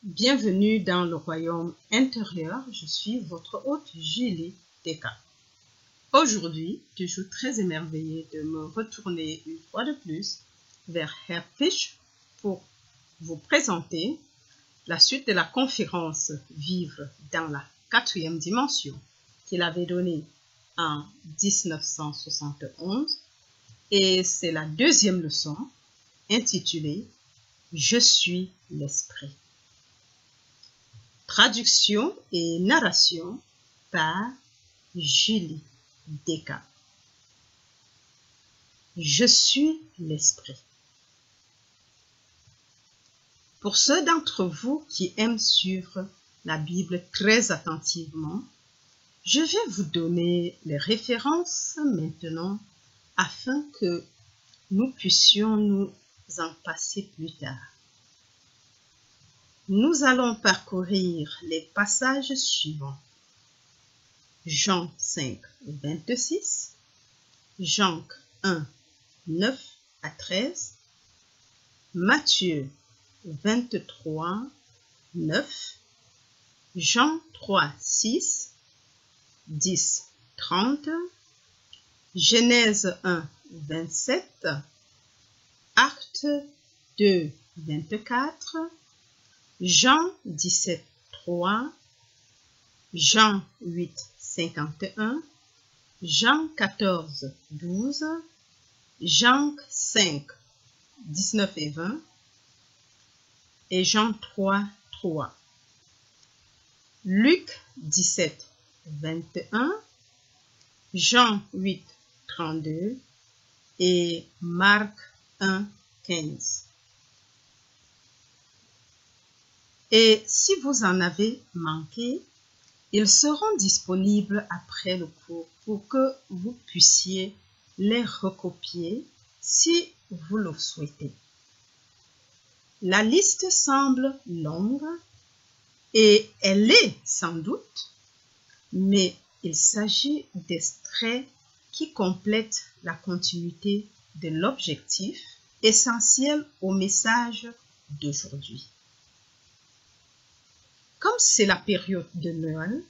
Bienvenue dans le royaume intérieur, je suis votre hôte Julie Deka. Aujourd'hui, je suis très émerveillée de me retourner une fois de plus vers Herr Fisch pour vous présenter la suite de la conférence Vivre dans la quatrième dimension qu'il avait donnée en 1971 et c'est la deuxième leçon intitulée Je suis l'esprit. Traduction et narration par Julie Deka. Je suis l'esprit. Pour ceux d'entre vous qui aiment suivre la Bible très attentivement, je vais vous donner les références maintenant afin que nous puissions nous en passer plus tard. Nous allons parcourir les passages suivants. Jean 5, 26, Jean 1, 9 à 13, Matthieu 23, 9, Jean 3, 6, 10, 30, Genèse 1, 27, Actes 2, 24, Jean 17, 3, Jean 8, 51, Jean 14, 12, Jean 5, 19 et 20 et Jean 3, 3. Luc 17, 21, Jean 8, 32 et Marc 1, 15. Et si vous en avez manqué, ils seront disponibles après le cours pour que vous puissiez les recopier si vous le souhaitez. La liste semble longue et elle est sans doute, mais il s'agit d'extraits qui complètent la continuité de l'objectif essentiel au message d'aujourd'hui. Comme c'est la période de Noël,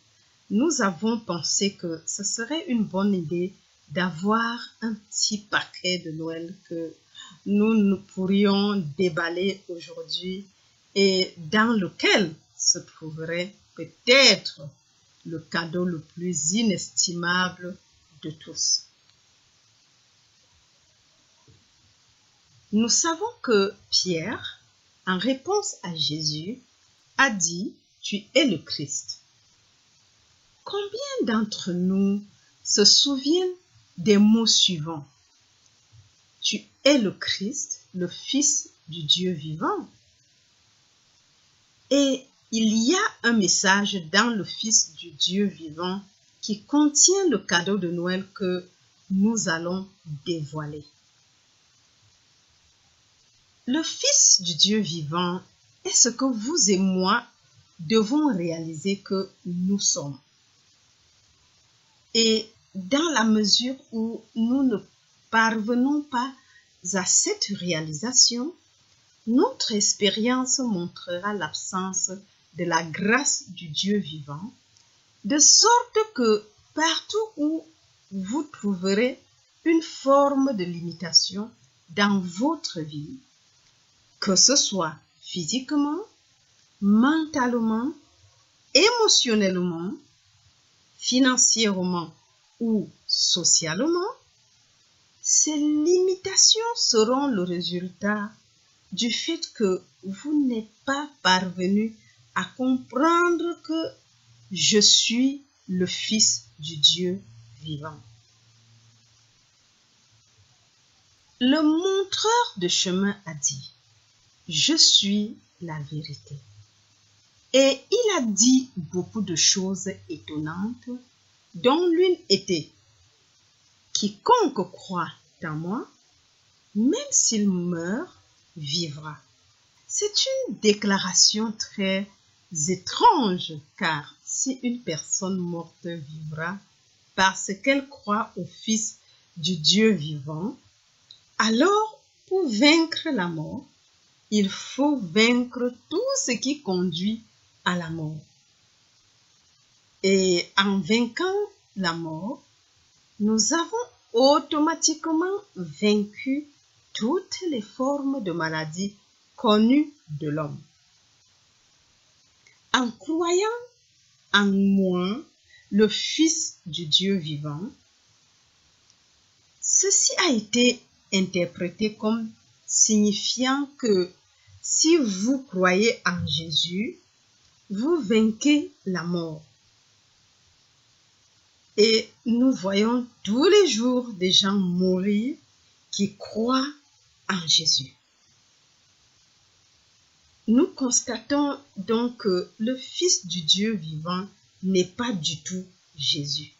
nous avons pensé que ce serait une bonne idée d'avoir un petit paquet de Noël que nous pourrions déballer aujourd'hui et dans lequel se trouverait peut-être le cadeau le plus inestimable de tous. Nous savons que Pierre, en réponse à Jésus, a dit « Tu es le Christ ». Combien d'entre nous se souviennent des mots suivants? Tu es le Christ, le Fils du Dieu vivant. Et il y a un message dans le Fils du Dieu vivant qui contient le cadeau de Noël que nous allons dévoiler. Le Fils du Dieu vivant est ce que vous et moi devons réaliser que nous sommes. Et dans la mesure où nous ne parvenons pas à cette réalisation, notre expérience montrera l'absence de la grâce du Dieu vivant, de sorte que partout où vous trouverez une forme de limitation dans votre vie, que ce soit physiquement, mentalement, émotionnellement, financièrement ou socialement, ces limitations seront le résultat du fait que vous n'êtes pas parvenu à comprendre que je suis le Fils du Dieu vivant. Le montreur de chemin a dit « Je suis la vérité ». Et il a dit beaucoup de choses étonnantes, dont l'une était « Quiconque croit en moi, même s'il meurt, vivra ». C'est une déclaration très étrange, car si une personne morte vivra parce qu'elle croit au Fils du Dieu vivant, alors pour vaincre la mort, il faut vaincre tout ce qui conduit à la mort. Et en vainquant la mort, nous avons automatiquement vaincu toutes les formes de maladies connues de l'homme. En croyant en moi, le Fils du Dieu vivant, ceci a été interprété comme signifiant que si vous croyez en Jésus, vous vainquez la mort. Et nous voyons tous les jours des gens mourir qui croient en Jésus. Nous constatons donc que le Fils du Dieu vivant n'est pas du tout Jésus.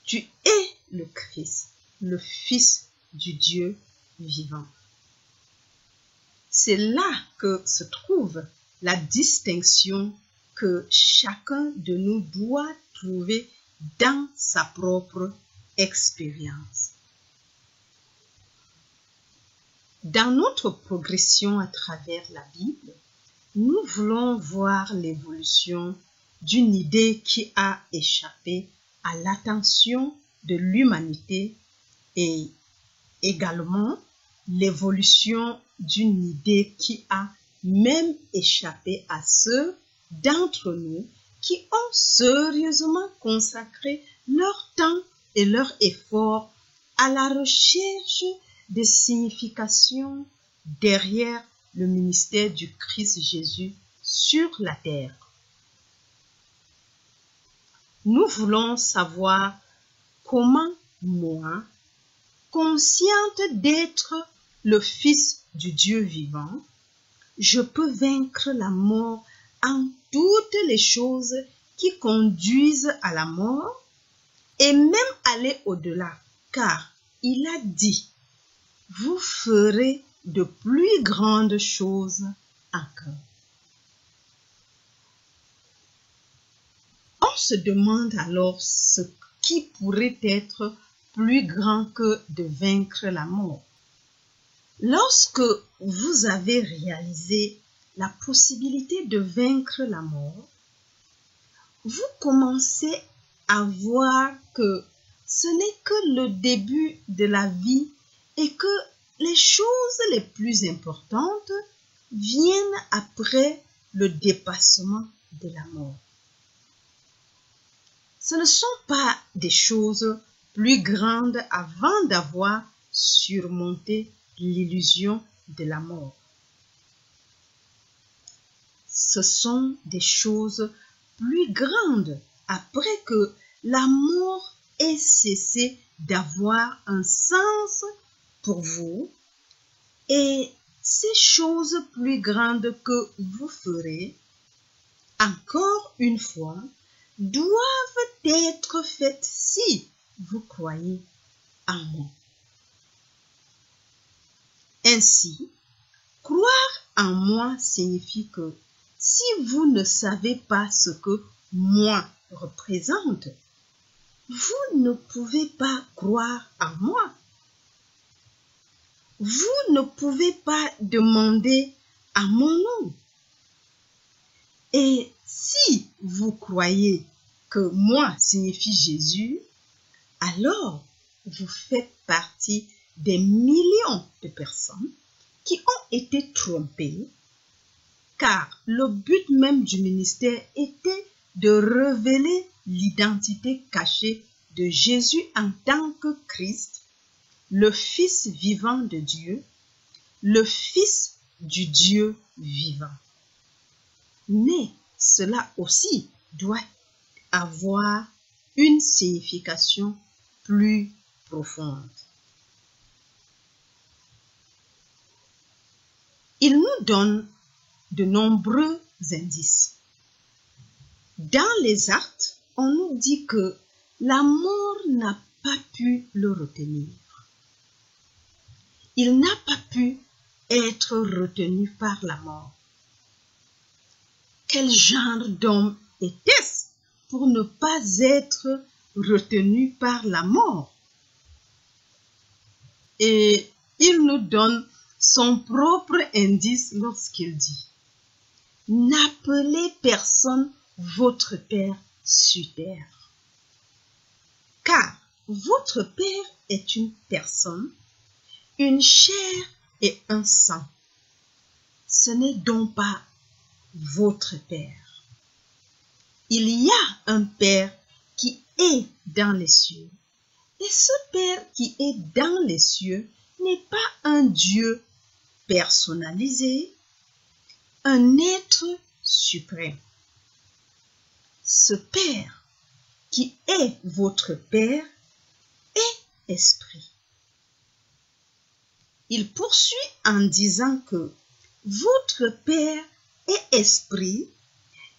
Tu es le Christ, le Fils du Dieu vivant. C'est là que se trouve la distinction que chacun de nous doit trouver dans sa propre expérience. Dans notre progression à travers la Bible, nous voulons voir l'évolution d'une idée qui a échappé à l'attention de l'humanité et également l'évolution d'une idée qui a même échappé à ceux d'entre nous qui ont sérieusement consacré leur temps et leur effort à la recherche des significations derrière le ministère du Christ Jésus sur la terre. Nous voulons savoir comment moi, consciente d'être le Fils du Dieu vivant, je peux vaincre la mort en toutes les choses qui conduisent à la mort et même aller au-delà, car il a dit, vous ferez de plus grandes choses encore. On se demande alors ce qui pourrait être plus grand que de vaincre la mort. Lorsque vous avez réalisé la possibilité de vaincre la mort, vous commencez à voir que ce n'est que le début de la vie et que les choses les plus importantes viennent après le dépassement de la mort. Ce ne sont pas des choses plus grandes avant d'avoir surmonté l'illusion de la mort. Ce sont des choses plus grandes après que la mort ait cessé d'avoir un sens pour vous et ces choses plus grandes que vous ferez, encore une fois, doivent être faites si vous croyez en moi. Ainsi, croire en moi signifie que si vous ne savez pas ce que moi représente, vous ne pouvez pas croire en moi. Vous ne pouvez pas demander à mon nom. Et si vous croyez que moi signifie Jésus, alors vous faites partie des millions de personnes qui ont été trompées, car le but même du ministère était de révéler l'identité cachée de Jésus en tant que Christ, le Fils vivant de Dieu, le Fils du Dieu vivant. Mais cela aussi doit avoir une signification plus profonde. Il nous donne de nombreux indices. Dans les Actes, on nous dit que la mort n'a pas pu le retenir. Il n'a pas pu être retenu par la mort. Quel genre d'homme était-ce pour ne pas être retenu par la mort? Et il nous donne son propre indice lorsqu'il dit « N'appelez personne votre Père sur terre, car votre Père est une personne, une chair et un sang. Ce n'est donc pas votre Père. Il y a un Père qui est dans les cieux. Et ce Père qui est dans les cieux n'est pas un Dieu personnalisé, un être suprême. Ce Père qui est votre Père est esprit. » Il poursuit en disant que votre Père est esprit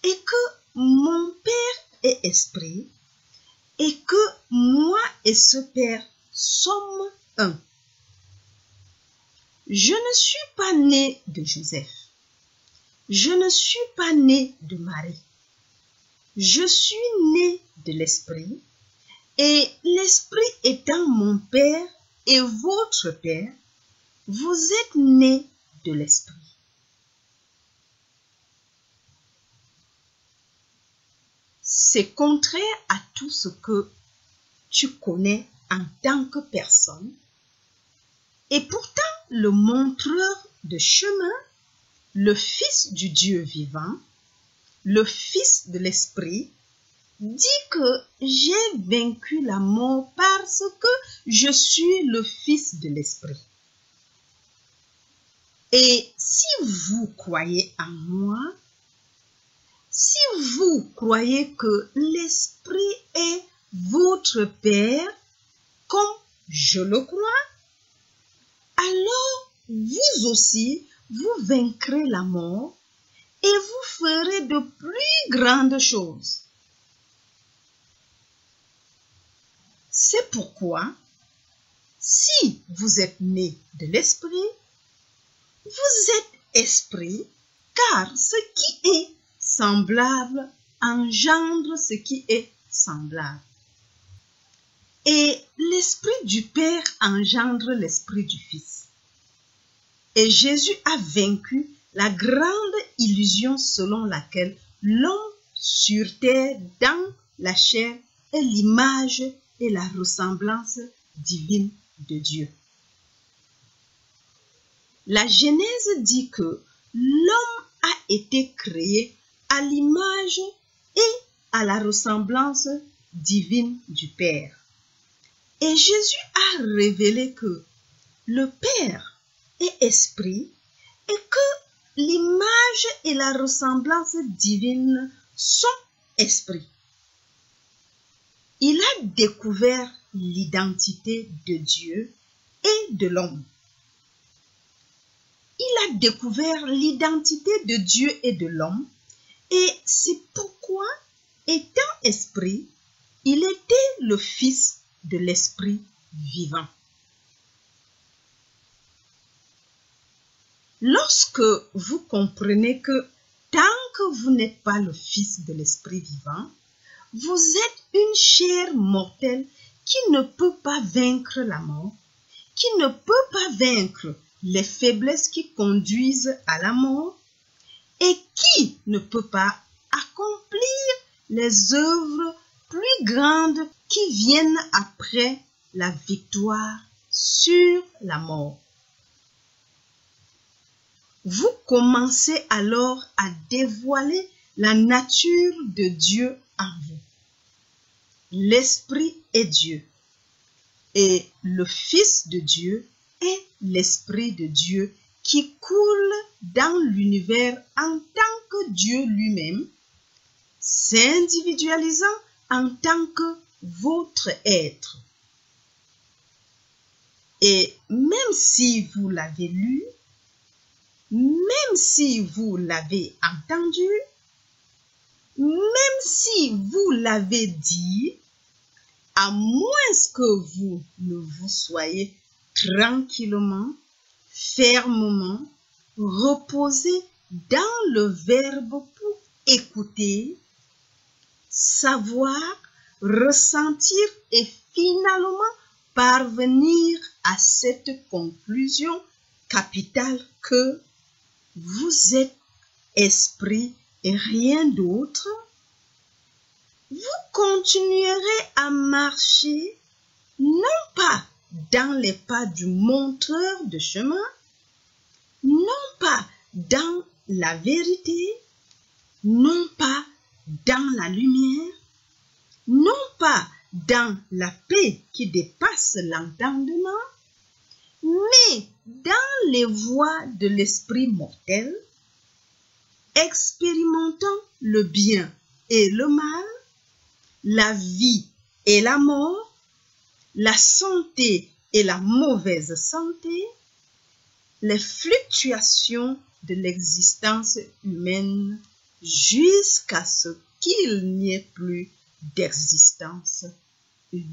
et que mon Père est esprit et que moi et ce Père sommes un. Je ne suis pas né de Joseph. Je ne suis pas né de Marie. Je suis né de l'Esprit et l'Esprit étant mon Père et votre Père, vous êtes nés de l'Esprit. C'est contraire à tout ce que tu connais en tant que personne. Et pourtant, le montreur de chemin, le Fils du Dieu vivant, le Fils de l'Esprit, dit que j'ai vaincu la mort parce que je suis le Fils de l'Esprit. Et si vous croyez en moi, si vous croyez que l'Esprit est votre Père, comme je le crois, alors vous aussi, vous vaincrez la mort et vous ferez de plus grandes choses. C'est pourquoi, si vous êtes nés de l'Esprit, vous êtes esprit, car ce qui est semblable engendre ce qui est semblable. Et l'Esprit du Père engendre l'Esprit du Fils. Et Jésus a vaincu la grande illusion selon laquelle l'homme sur terre dans la chair est l'image et la ressemblance divine de Dieu. La Genèse dit que l'homme a été créé à l'image et à la ressemblance divine du Père. Et Jésus a révélé que le Père est esprit et que l'image et la ressemblance divine sont esprit. Il a découvert l'identité de Dieu et de l'homme. Il a découvert l'identité de Dieu et de l'homme et c'est pourquoi, étant esprit, il était le Fils de l'Esprit vivant. Lorsque vous comprenez que tant que vous n'êtes pas le Fils de l'Esprit vivant, vous êtes une chair mortelle qui ne peut pas vaincre la mort, qui ne peut pas vaincre les faiblesses qui conduisent à la mort et qui ne peut pas accomplir les œuvres plus grandes qui viennent après la victoire sur la mort. Vous commencez alors à dévoiler la nature de Dieu en vous. L'Esprit est Dieu et le Fils de Dieu est l'Esprit de Dieu qui coule dans l'univers en tant que Dieu lui-même, s'individualisant en tant que votre être. Et même si vous l'avez lu, même si vous l'avez entendu, même si vous l'avez dit, à moins que vous ne vous soyez tranquillement, fermement reposé dans le Verbe pour écouter, savoir, ressentir et finalement parvenir à cette conclusion capital que vous êtes esprit et rien d'autre, vous continuerez à marcher non pas dans les pas du montreur de chemin, non pas dans la vérité, non pas dans la lumière, non pas dans la paix qui dépasse l'entendement, mais dans les voies de l'esprit mortel, expérimentant le bien et le mal, la vie et la mort, la santé et la mauvaise santé, les fluctuations de l'existence humaine jusqu'à ce qu'il n'y ait plus d'existence humaine.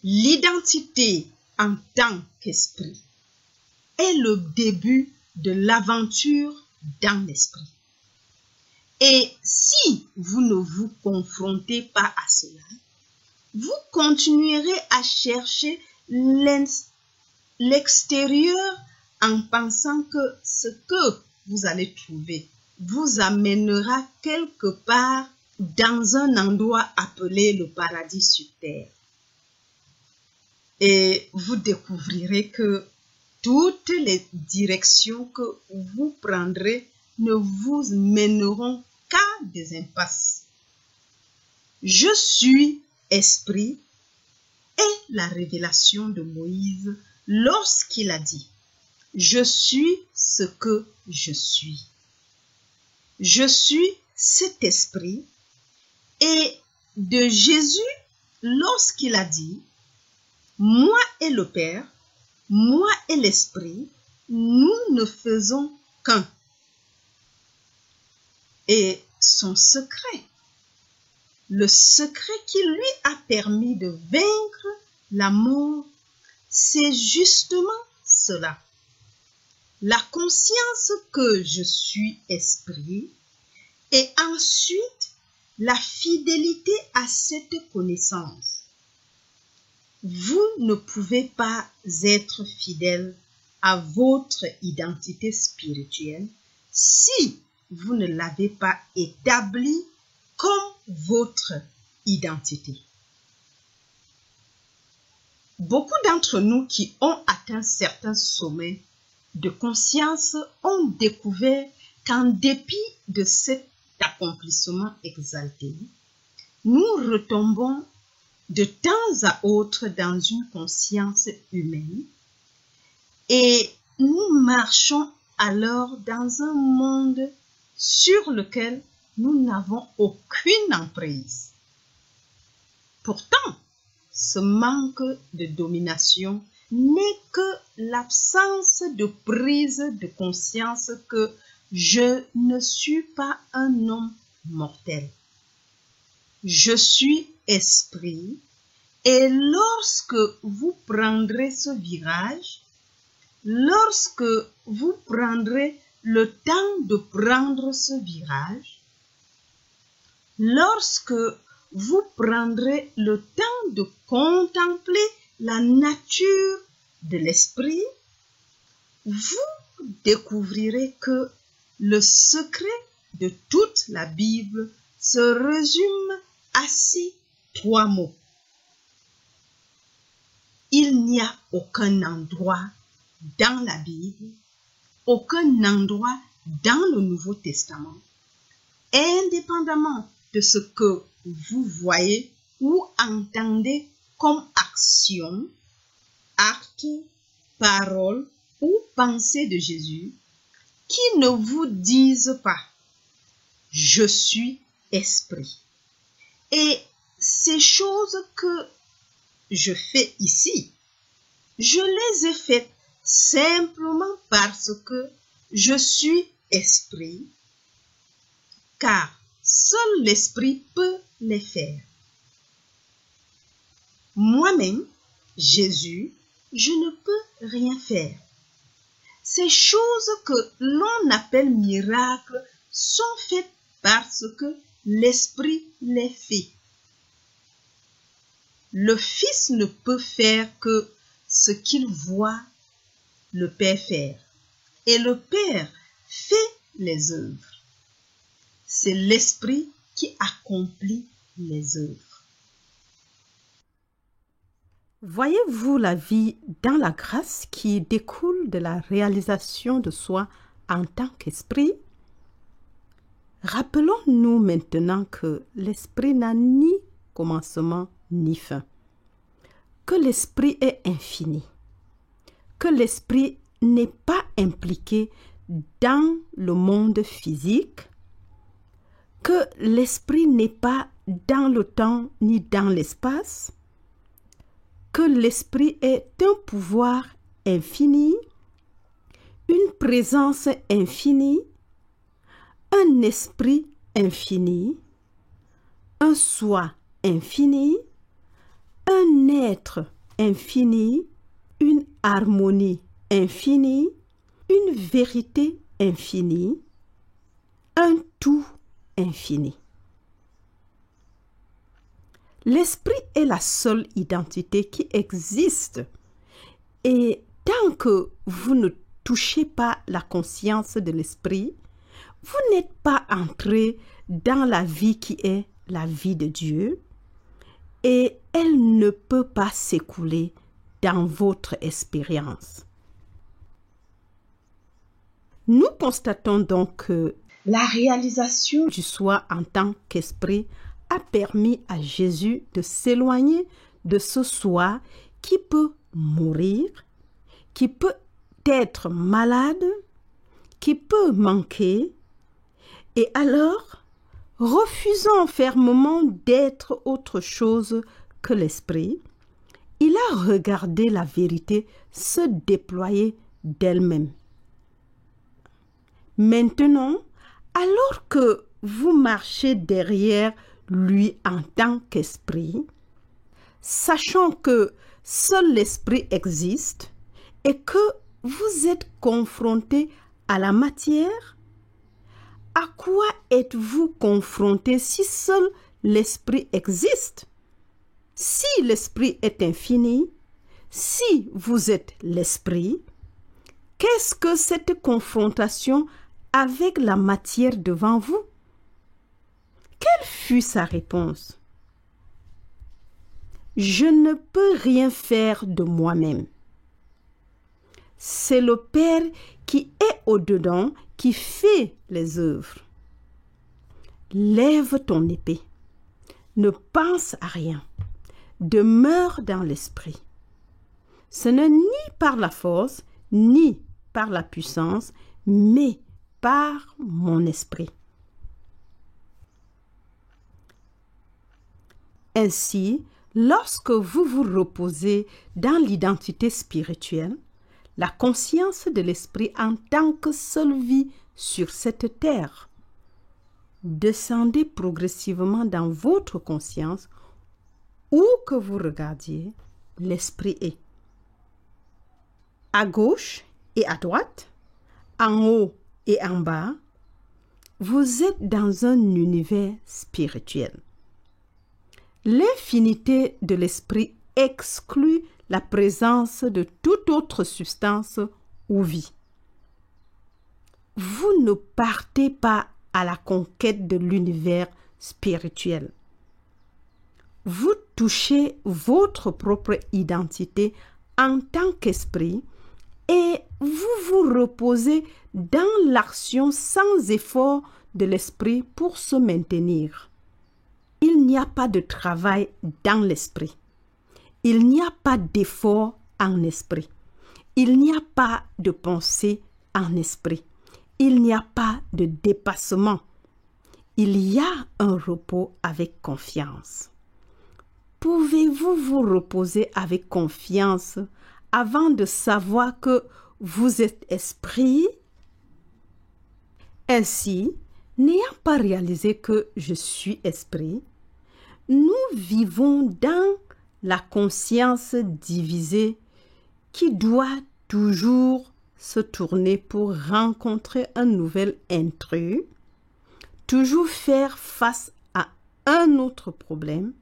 L'identité en tant qu'esprit est le début de l'aventure dans l'esprit. Et si vous ne vous confrontez pas à cela, vous continuerez à chercher l'extérieur en pensant que ce que vous allez trouver vous amènera quelque part dans un endroit appelé le paradis sur terre. Et vous découvrirez que toutes les directions que vous prendrez ne vous mèneront qu'à des impasses. Je suis esprit est la révélation de Moïse lorsqu'il a dit « Je suis ce que je suis ». Je suis cet esprit, et de Jésus lorsqu'il a dit « Moi et le Père, moi et l'Esprit, nous ne faisons qu'un ». Et son secret, le secret qui lui a permis de vaincre la mort, c'est justement cela. La conscience que je suis esprit et ensuite la fidélité à cette connaissance. Vous ne pouvez pas être fidèle à votre identité spirituelle si vous ne l'avez pas établie comme votre identité. Beaucoup d'entre nous qui ont atteint certains sommets de conscience ont découvert qu'en dépit de cet accomplissement exalté, nous retombons de temps à autre dans une conscience humaine et nous marchons alors dans un monde sur lequel nous n'avons aucune emprise. Pourtant, ce manque de domination n'est que l'absence de prise de conscience que je ne suis pas un homme mortel. Je suis esprit, et lorsque vous prendrez ce virage, lorsque vous prendrez le temps de prendre ce virage, lorsque vous prendrez le temps de contempler la nature de l'esprit, vous découvrirez que le secret de toute la Bible se résume à ces 3 mots. Il n'y a aucun endroit dans la Bible, aucun endroit dans le Nouveau Testament, indépendamment de ce que vous voyez ou entendez comme action, acte, parole ou pensée de Jésus, qui ne vous disent pas « Je suis esprit ». Et ces choses que je fais ici, je les ai faites simplement parce que je suis esprit, car seul l'esprit peut les faire. Moi-même, Jésus, je ne peux rien faire. Ces choses que l'on appelle miracles sont faites parce que l'esprit les fait. Le Fils ne peut faire que ce qu'il voit le Père faire. Et le Père fait les œuvres. C'est l'Esprit qui accomplit les œuvres. Voyez-vous la vie dans la grâce qui découle de la réalisation de soi en tant qu'esprit? Rappelons-nous maintenant que l'esprit n'a ni commencement ni fin, que l'esprit est infini, que l'esprit n'est pas impliqué dans le monde physique, que l'esprit n'est pas dans le temps ni dans l'espace, que l'esprit est un pouvoir infini, une présence infinie, un esprit infini, un soi infini, un être infini, une harmonie infinie, une vérité infinie, un tout infini. L'esprit est la seule identité qui existe et tant que vous ne touchez pas la conscience de l'esprit, vous n'êtes pas entré dans la vie qui est la vie de Dieu et elle ne peut pas s'écouler dans votre expérience. Nous constatons donc que La réalisation du soi en tant qu'esprit a permis à Jésus de s'éloigner de ce soi qui peut mourir, qui peut être malade, qui peut manquer, et alors, refusant fermement d'être autre chose que l'esprit, il a regardé la vérité se déployer d'elle-même. Maintenant, alors que vous marchez derrière lui en tant qu'esprit, sachant que seul l'esprit existe et que vous êtes confronté à la matière, à quoi êtes-vous confronté si seul l'esprit existe? Si l'esprit est infini, si vous êtes l'esprit, qu'est-ce que cette confrontation avec la matière devant vous? Quelle fut sa réponse? Je ne peux rien faire de moi-même. C'est le Père qui est au-dedans qui fait les œuvres. Lève ton épée. Ne pense à rien. Demeure dans l'esprit. Ce n'est ni par la force, ni par la puissance, mais par mon esprit. Ainsi, lorsque vous vous reposez dans l'identité spirituelle, la conscience de l'esprit en tant que seule vie sur cette terre, descendez progressivement dans votre conscience, où que vous regardiez, l'esprit est. À gauche et à droite, en haut et en bas, vous êtes dans un univers spirituel. L'infinité de l'esprit exclut la présence de toute autre substance ou vie. Vous ne partez pas à la conquête de l'univers spirituel. Vous touchez votre propre identité en tant qu'esprit et vous vous reposez dans l'action sans effort de l'esprit pour se maintenir. Il n'y a pas de travail dans l'esprit. Il n'y a pas d'effort en esprit. Il n'y a pas de pensée en esprit. Il n'y a pas de dépassement. Il y a un repos avec confiance. Pouvez-vous vous reposer avec confiance avant de savoir que vous êtes esprit? Ainsi, n'ayant pas réalisé que je suis esprit, nous vivons dans la conscience divisée qui doit toujours se tourner pour rencontrer un nouvel intrus, toujours faire face à un autre problème,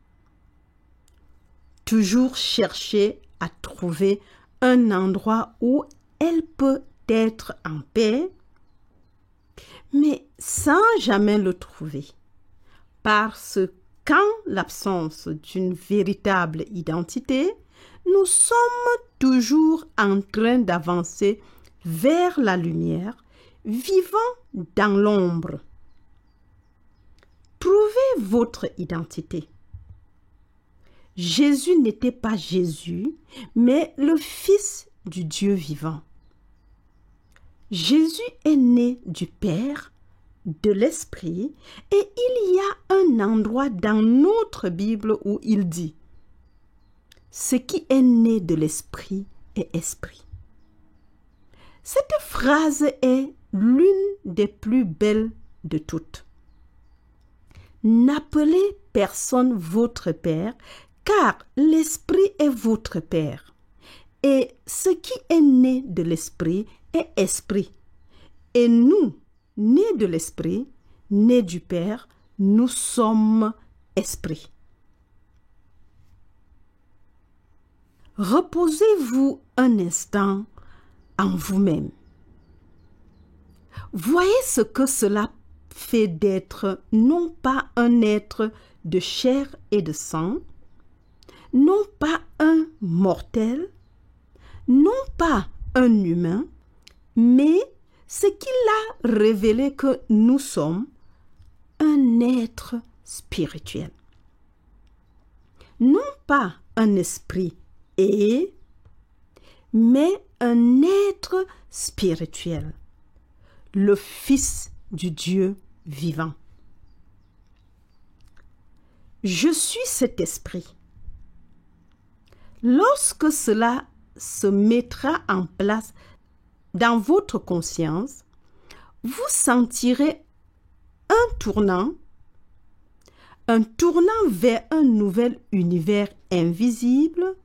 toujours chercher à trouver un endroit où elle peut être en paix, mais sans jamais le trouver. Parce qu'en l'absence d'une véritable identité, nous sommes toujours en train d'avancer vers la lumière, vivant dans l'ombre. Trouvez votre identité. Jésus n'était pas Jésus, mais le Fils du Dieu vivant. Jésus est né du Père, de l'Esprit, et il y a un endroit dans notre Bible où il dit « Ce qui est né de l'Esprit est Esprit ». Cette phrase est l'une des plus belles de toutes. N'appelez personne votre Père, car l'Esprit est votre Père. Et ce qui est né de l'Esprit est Esprit. Et nous, nés de l'Esprit, nés du Père, nous sommes Esprit. Reposez-vous un instant en vous-même. Voyez ce que cela fait d'être non pas un être de chair et de sang, non pas un mortel, non pas un humain, mais ce qu'il a révélé que nous sommes, un être spirituel. Non pas un esprit mais un être spirituel, le Fils du Dieu vivant. Je suis cet esprit. Lorsque cela se mettra en place dans votre conscience, vous sentirez un tournant vers un nouvel univers invisible,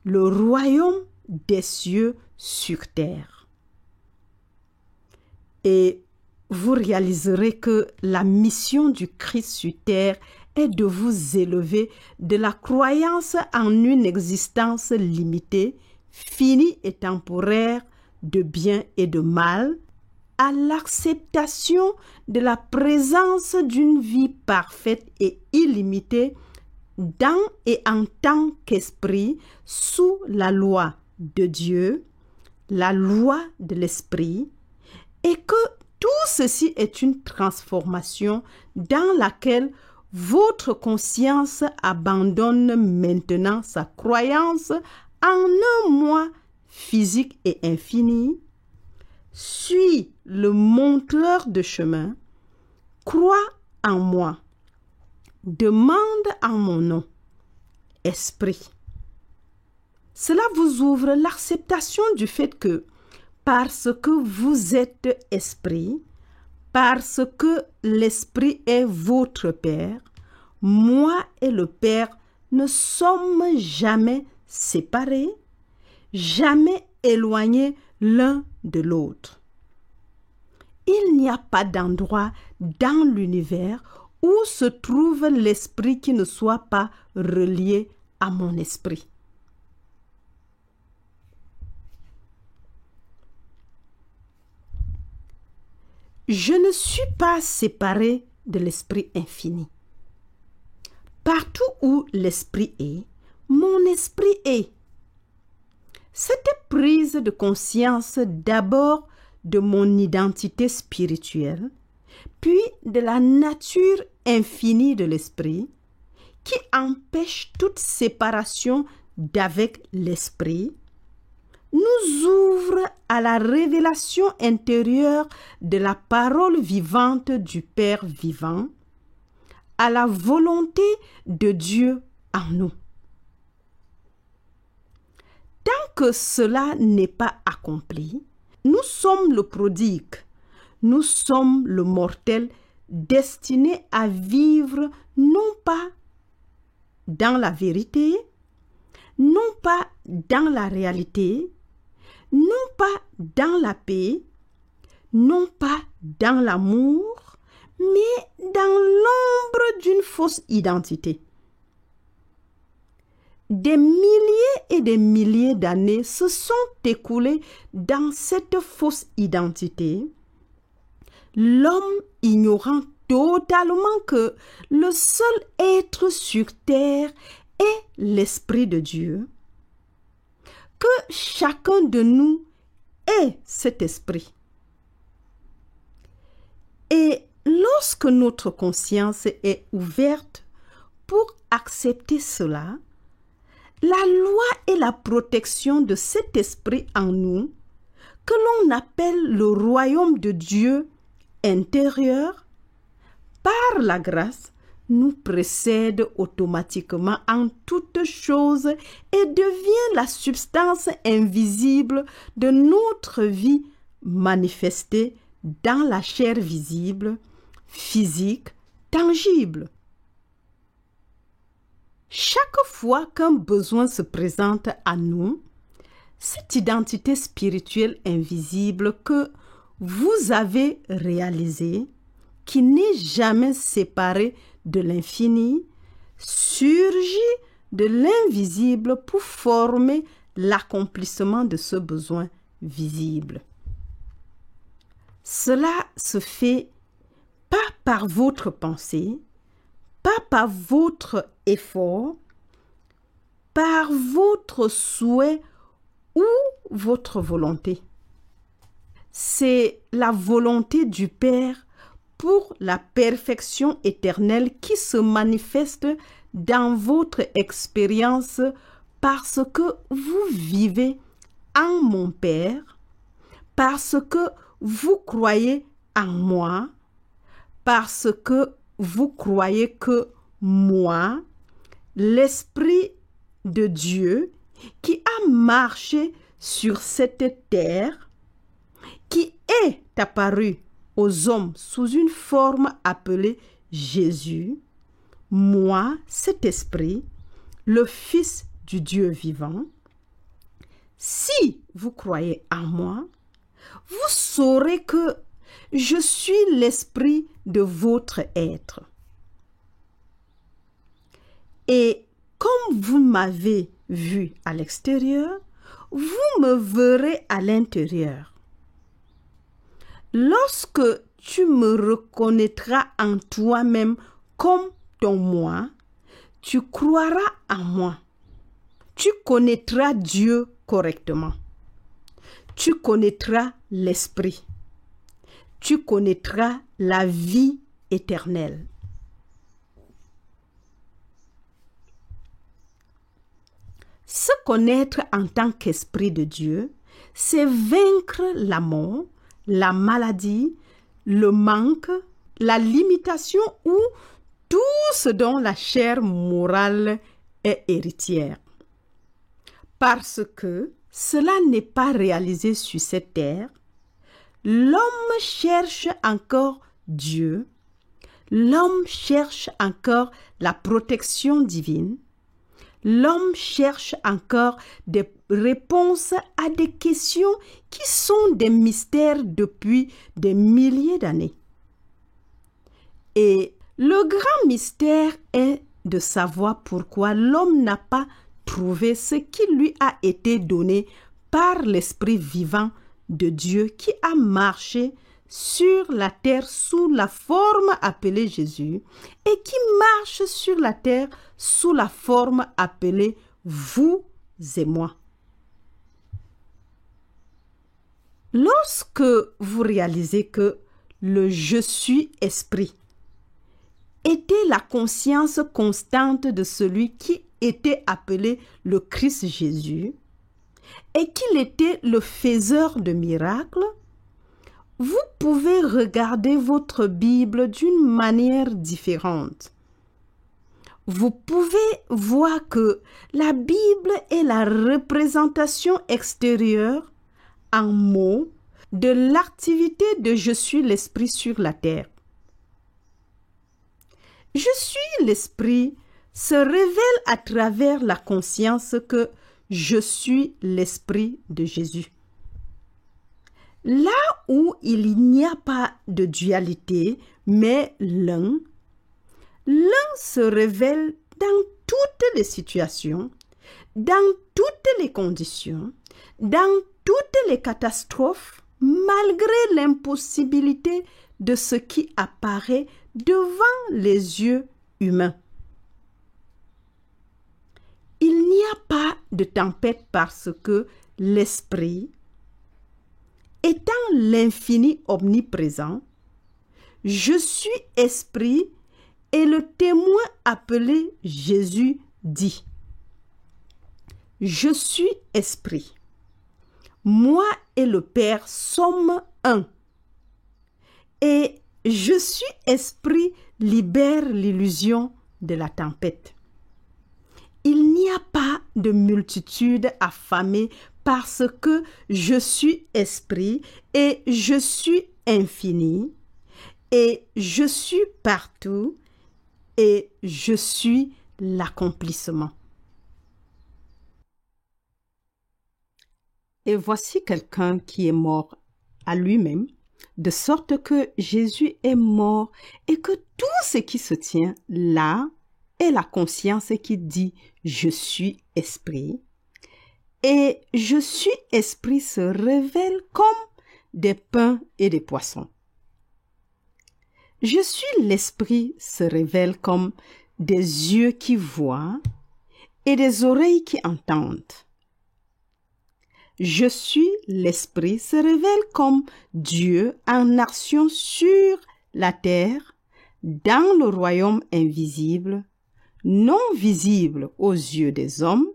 le royaume des cieux sur terre. Et vous réaliserez que la mission du Christ sur terre est de vous élever de la croyance en une existence limitée, finie et temporaire, de bien et de mal, à l'acceptation de la présence d'une vie parfaite et illimitée dans et en tant qu'esprit sous la loi de Dieu, la loi de l'esprit, et que tout ceci est une transformation dans laquelle votre conscience abandonne maintenant sa croyance en un moi physique et infini, suis le montreur de chemin, crois en moi, demande en mon nom, esprit. Cela vous ouvre l'acceptation du fait que, parce que vous êtes esprit, parce que l'esprit est votre Père, moi et le Père ne sommes jamais séparés, jamais éloignés l'un de l'autre. Il n'y a pas d'endroit dans l'univers où se trouve l'esprit qui ne soit pas relié à mon esprit. Je ne suis pas séparé de l'esprit infini. Partout où l'esprit est, mon esprit est. Cette prise de conscience d'abord de mon identité spirituelle, puis de la nature infinie de l'esprit, qui empêche toute séparation d'avec l'esprit, nous ouvre à la révélation intérieure de la parole vivante du Père vivant, à la volonté de Dieu en nous. Tant que cela n'est pas accompli, nous sommes le prodigue, nous sommes le mortel destiné à vivre non pas dans la vérité, non pas dans la réalité, non pas dans la paix, non pas dans l'amour, mais dans l'ombre d'une fausse identité. des milliers et des milliers d'années se sont écoulées dans cette fausse identité, l'homme ignorant totalement que le seul être sur terre est l'Esprit de Dieu, que chacun de nous est cet esprit. Et lorsque notre conscience est ouverte pour accepter cela, la loi et la protection de cet esprit en nous, que l'on appelle le royaume de Dieu intérieur, par la grâce, nous précède automatiquement en toutes choses et devient la substance invisible de notre vie manifestée dans la chair visible, physique, tangible. Chaque fois qu'un besoin se présente à nous, cette identité spirituelle invisible que vous avez réalisée, qui n'est jamais séparée de l'infini, surgit de l'invisible pour former l'accomplissement de ce besoin visible. Cela se fait pas par votre pensée, pas par votre effort, par votre souhait ou votre volonté. C'est la volonté du Père pour la perfection éternelle qui se manifeste dans votre expérience parce que vous vivez en mon Père, parce que vous croyez en moi, parce que vous croyez que moi, l'Esprit de Dieu qui a marché sur cette terre, qui est apparu aux hommes sous une forme appelée Jésus, moi, cet esprit, le Fils du Dieu vivant, si vous croyez en moi, vous saurez que je suis l'esprit de votre être. Et comme vous m'avez vu à l'extérieur, vous me verrez à l'intérieur. Lorsque tu me reconnaîtras en toi-même comme ton moi, tu croiras en moi. Tu connaîtras Dieu correctement. Tu connaîtras l'Esprit. Tu connaîtras la vie éternelle. Se connaître en tant qu'Esprit de Dieu, c'est vaincre la mort, la maladie, le manque, la limitation ou tout ce dont la chair morale est héritière. Parce que cela n'est pas réalisé sur cette terre, l'homme cherche encore Dieu, l'homme cherche encore la protection divine, l'homme cherche encore des réponses à des questions qui sont des mystères depuis des milliers d'années. Et le grand mystère est de savoir pourquoi l'homme n'a pas trouvé ce qui lui a été donné par l'Esprit vivant de Dieu qui a marché sur la terre sous la forme appelée Jésus et qui marche sur la terre sous la forme appelée vous et moi. Lorsque vous réalisez que le je suis esprit était la conscience constante de celui qui était appelé le Christ Jésus et qu'il était le faiseur de miracles, vous pouvez regarder votre Bible d'une manière différente. Vous pouvez voir que la Bible est la représentation extérieure en mots de l'activité de je suis l'Esprit sur la terre. Je suis l'Esprit se révèle à travers la conscience que je suis l'Esprit de Jésus. Là où il n'y a pas de dualité, mais l'un se révèle dans toutes les situations dans toutes les conditions, dans toutes les catastrophes, malgré l'impossibilité de ce qui apparaît devant les yeux humains. Il n'y a pas de tempête parce que l'Esprit, étant l'infini omniprésent, je suis Esprit, et le témoin appelé Jésus dit: je suis Esprit. Moi et le Père sommes un. Et je suis Esprit libère l'illusion de la tempête. Il n'y a pas de multitude affamée parce que je suis Esprit et je suis infini et je suis partout et je suis l'accomplissement. Et voici quelqu'un qui est mort à lui-même, de sorte que Jésus est mort et que tout ce qui se tient là est la conscience qui dit « je suis Esprit ». Et « je suis Esprit » se révèle comme des pains et des poissons. « Je suis l'Esprit » se révèle comme des yeux qui voient et des oreilles qui entendent. Je suis l'Esprit se révèle comme Dieu en action sur la terre, dans le royaume invisible, non visible aux yeux des hommes,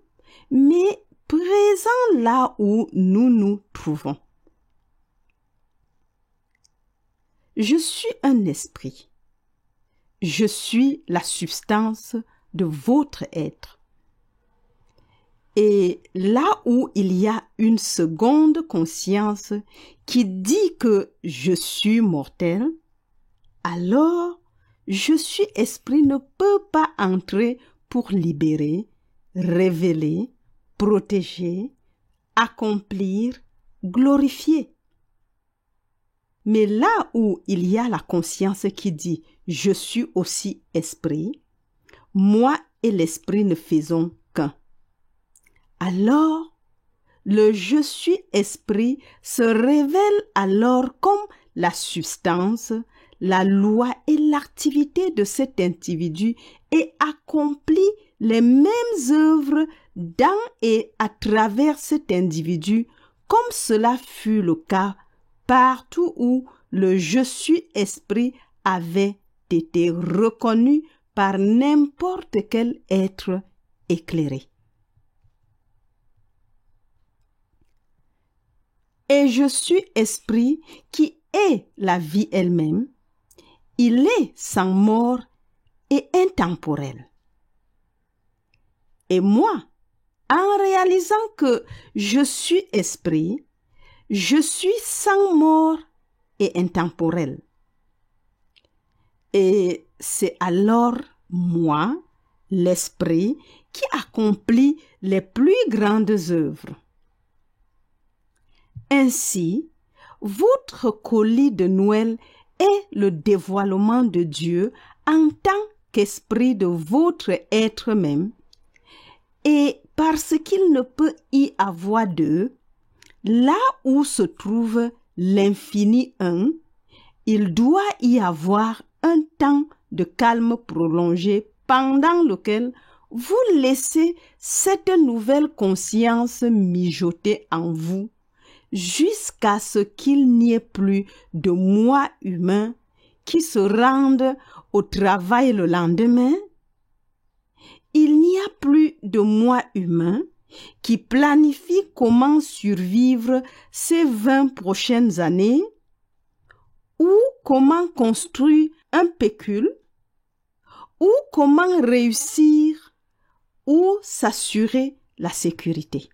mais présent là où nous nous trouvons. Je suis un esprit. Je suis la substance de votre être. Et là où il y a une seconde conscience qui dit que je suis mortel, alors je suis esprit ne peut pas entrer pour libérer, révéler, protéger, accomplir, glorifier. Mais là où il y a la conscience qui dit je suis aussi esprit, moi et l'esprit ne faisons qu'un. Alors, le je suis esprit se révèle alors comme la substance, la loi et l'activité de cet individu et accomplit les mêmes œuvres dans et à travers cet individu comme cela fut le cas partout où le je suis esprit avait été reconnu par n'importe quel être éclairé. Et je suis esprit qui est la vie elle-même. Il est sans mort et intemporel. Et moi, en réalisant que je suis esprit, je suis sans mort et intemporel. Et c'est alors moi, l'esprit, qui accomplit les plus grandes œuvres. Ainsi, votre colis de Noël est le dévoilement de Dieu en tant qu'esprit de votre être même, et parce qu'il ne peut y avoir deux, là où se trouve l'infini un, il doit y avoir un temps de calme prolongé pendant lequel vous laissez cette nouvelle conscience mijoter en vous jusqu'à ce qu'il n'y ait plus de moi humain qui se rende au travail le lendemain. Il n'y a plus de moi humain qui planifie comment survivre ces 20 prochaines années ou comment construire un pécule ou comment réussir ou s'assurer la sécurité.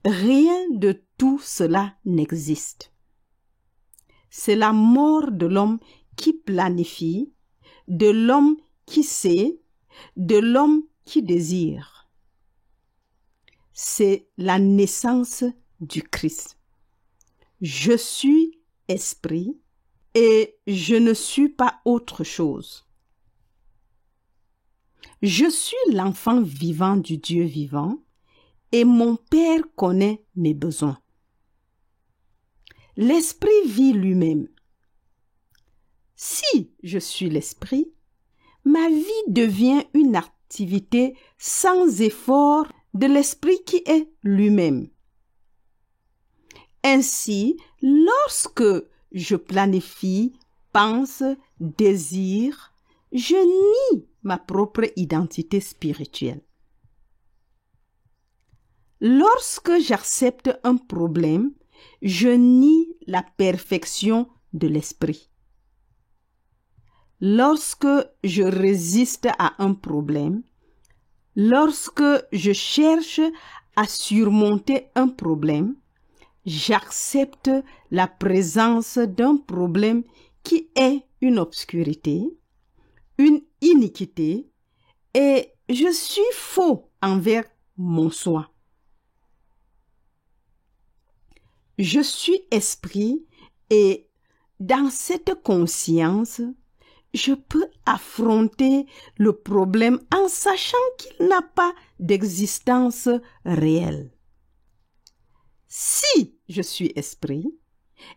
Rien de tout cela n'existe. C'est la mort de l'homme qui planifie, de l'homme qui sait, de l'homme qui désire. C'est la naissance du Christ. Je suis esprit et je ne suis pas autre chose. Je suis l'enfant vivant du Dieu vivant et mon Père connaît mes besoins. L'Esprit vit lui-même. Si je suis l'Esprit, ma vie devient une activité sans effort de l'Esprit qui est lui-même. Ainsi, lorsque je planifie, pense, désire, je nie ma propre identité spirituelle. Lorsque j'accepte un problème, je nie la perfection de l'esprit. Lorsque je résiste à un problème, lorsque je cherche à surmonter un problème, j'accepte la présence d'un problème qui est une obscurité, une iniquité, et je suis faux envers mon soi. Je suis esprit et dans cette conscience, je peux affronter le problème en sachant qu'il n'a pas d'existence réelle. Si je suis esprit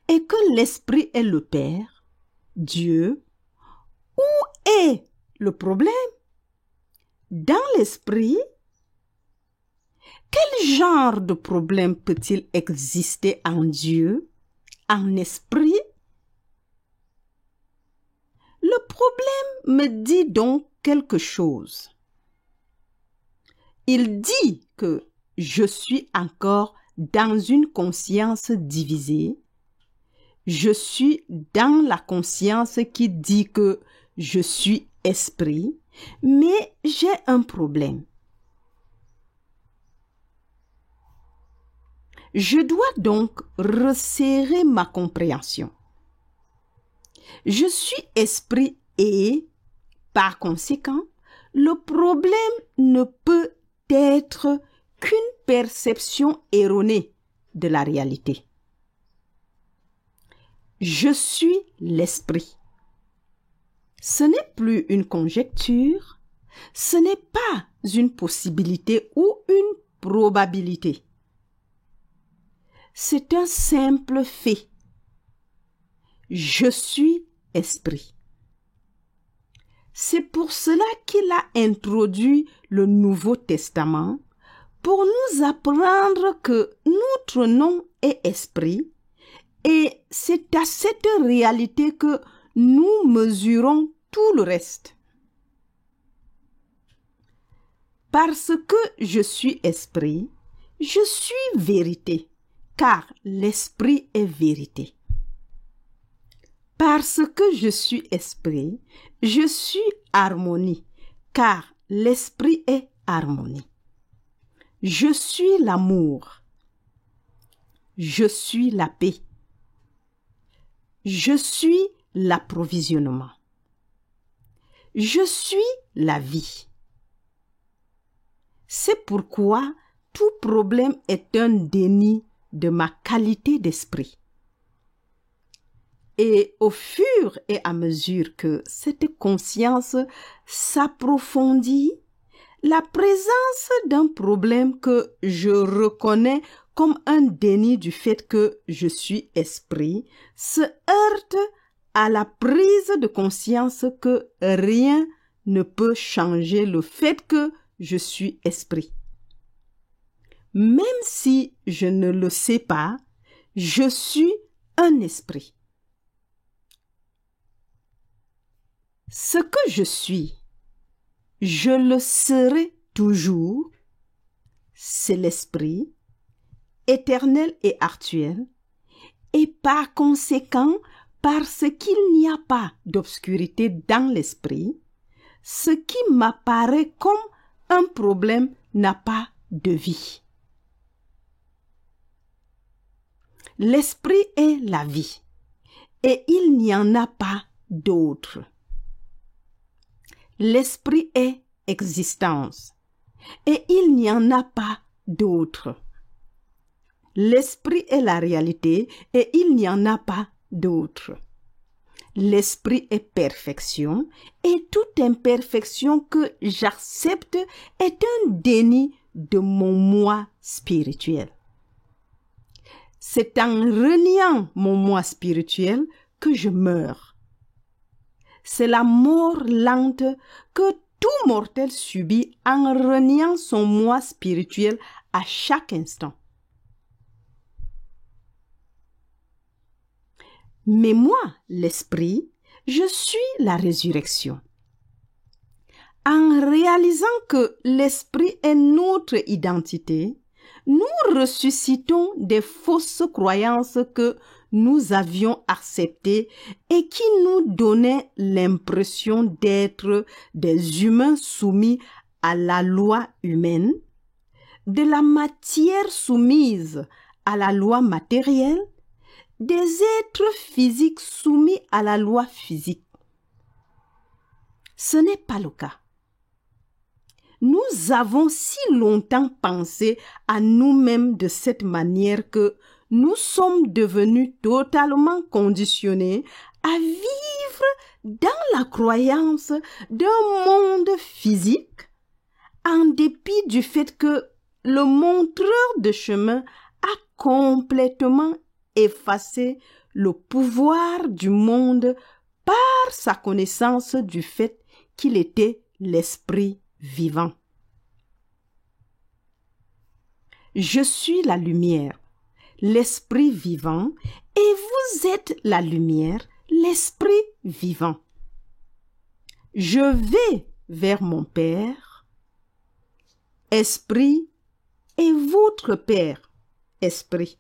et que l'esprit est le Père, Dieu, où est le problème? Dans l'esprit, quel genre de problème peut-il exister en Dieu, en esprit? Le problème me dit donc quelque chose. Il dit que je suis encore dans une conscience divisée. Je suis dans la conscience qui dit que je suis esprit, mais j'ai un problème. Je dois donc resserrer ma compréhension. Je suis esprit et, par conséquent, le problème ne peut être qu'une perception erronée de la réalité. Je suis l'esprit. Ce n'est plus une conjecture, ce n'est pas une possibilité ou une probabilité. C'est un simple fait. Je suis esprit. C'est pour cela qu'il a introduit le Nouveau Testament, pour nous apprendre que notre nom est esprit, et c'est à cette réalité que nous mesurons tout le reste. Parce que je suis esprit, je suis vérité, car l'esprit est vérité. Parce que je suis esprit, je suis harmonie, car l'esprit est harmonie. Je suis l'amour. Je suis la paix. Je suis l'approvisionnement. Je suis la vie. C'est pourquoi tout problème est un déni de ma qualité d'esprit. Et au fur et à mesure que cette conscience s'approfondit, la présence d'un problème que je reconnais comme un déni du fait que je suis esprit se heurte à la prise de conscience que rien ne peut changer le fait que je suis esprit. Même si je ne le sais pas, je suis un esprit. Ce que je suis, je le serai toujours, c'est l'esprit, éternel et actuel, et par conséquent, parce qu'il n'y a pas d'obscurité dans l'esprit, ce qui m'apparaît comme un problème n'a pas de vie. L'esprit est la vie, et il n'y en a pas d'autre. L'esprit est existence, et il n'y en a pas d'autre. L'esprit est la réalité, et il n'y en a pas d'autre. l'esprit est perfection et toute imperfection que j'accepte est un déni de mon moi spirituel. C'est en reniant mon moi spirituel que je meurs. C'est la mort lente que tout mortel subit en reniant son moi spirituel à chaque instant. Mais moi, l'esprit, je suis la résurrection. En réalisant que l'esprit est notre identité, nous ressuscitons des fausses croyances que nous avions acceptées et qui nous donnaient l'impression d'être des humains soumis à la loi humaine, de la matière soumise à la loi matérielle, des êtres physiques soumis à la loi physique. Ce n'est pas le cas. Nous avons si longtemps pensé à nous-mêmes de cette manière que nous sommes devenus totalement conditionnés à vivre dans la croyance d'un monde physique, en dépit du fait que le montreur de chemin a complètement effacé le pouvoir du monde par sa connaissance du fait qu'il était l'esprit vivant. Je suis la lumière, l'esprit vivant, et vous êtes la lumière, l'esprit vivant. Je vais vers mon Père, esprit, et votre Père, esprit.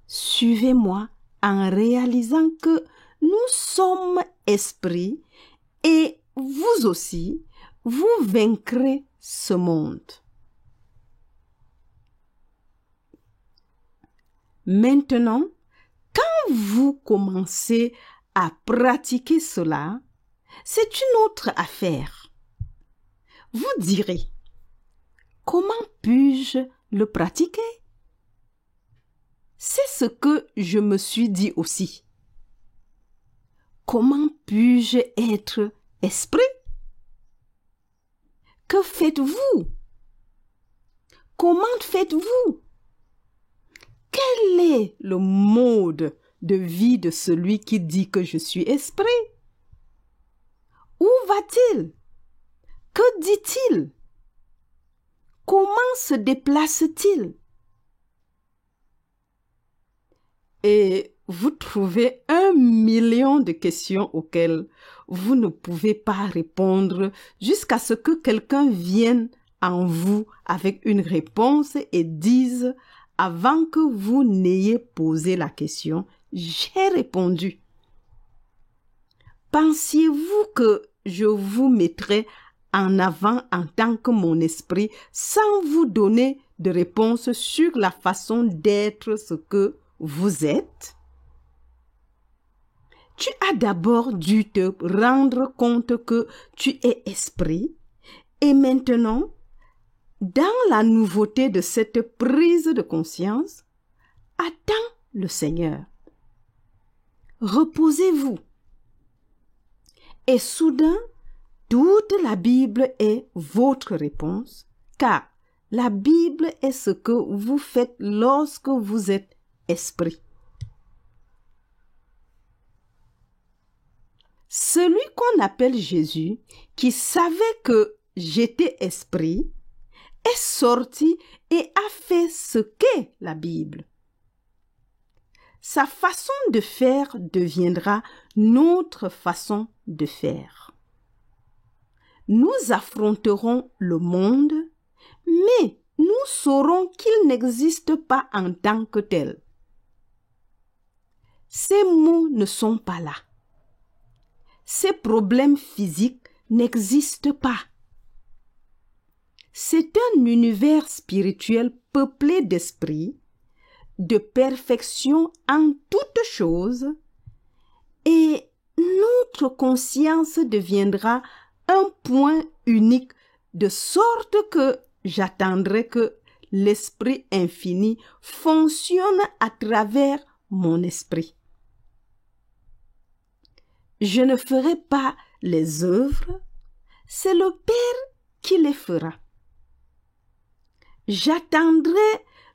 Suivez-moi en réalisant que nous sommes esprit et vous aussi, vous vaincrez ce monde. Maintenant, quand vous commencez à pratiquer cela, c'est une autre affaire. Vous direz, comment puis-je le pratiquer? C'est ce que je me suis dit aussi. Comment puis-je être esprit? Que faites-vous? Comment faites-vous? Quel est le mode de vie de celui qui dit que je suis esprit? Où va-t-il? Que dit-il? Comment se déplace-t-il? Et vous trouvez 1 million de questions auxquelles vous ne pouvez pas répondre jusqu'à ce que quelqu'un vienne en vous avec une réponse et dise avant que vous n'ayez posé la question, j'ai répondu. Pensiez-vous que je vous mettrai en avant en tant que mon esprit sans vous donner de réponse sur la façon d'être ce que vous êtes? Tu as d'abord dû te rendre compte que tu es esprit et maintenant, dans la nouveauté de cette prise de conscience, attends le Seigneur. Reposez-vous. Et soudain, toute la Bible est votre réponse, car la Bible est ce que vous faites lorsque vous êtes esprit. Celui qu'on appelle Jésus, qui savait que j'étais esprit, est sorti et a fait ce qu'est la Bible. Sa façon de faire deviendra notre façon de faire. Nous affronterons le monde, mais nous saurons qu'il n'existe pas en tant que tel. Ces mots ne sont pas là. Ces problèmes physiques n'existent pas. C'est un univers spirituel peuplé d'esprit, de perfection en toutes choses, et notre conscience deviendra un point unique, de sorte que j'attendrai que l'Esprit infini fonctionne à travers mon esprit. je ne ferai pas les œuvres, c'est le Père qui les fera. J'attendrai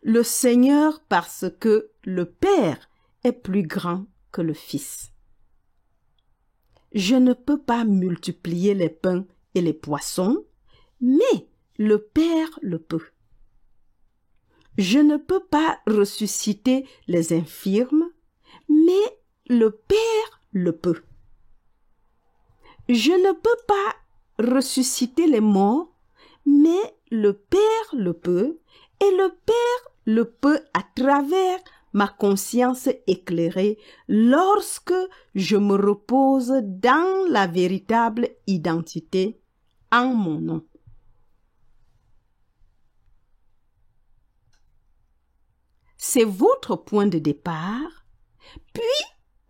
le Seigneur parce que le Père est plus grand que le Fils. Je ne peux pas multiplier les pains et les poissons, mais le Père le peut. Je ne peux pas ressusciter les infirmes, mais le Père le peut. Je ne peux pas ressusciter les morts, mais le Père le peut, et le Père le peut à travers ma conscience éclairée lorsque je me repose dans la véritable identité en mon nom. C'est votre point de départ, puis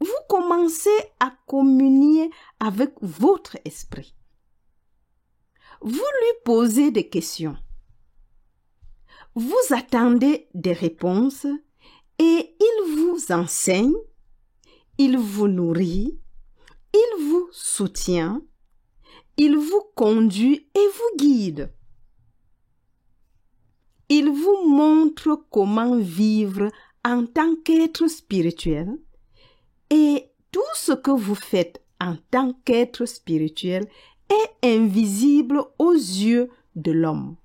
vous commencez à communier avec votre esprit. Vous lui posez des questions. Vous attendez des réponses et il vous enseigne, il vous nourrit, il vous soutient, il vous conduit et vous guide. Il vous montre comment vivre en tant qu'être spirituel et tout ce que vous faites en tant qu'être spirituel est invisible aux yeux de l'homme.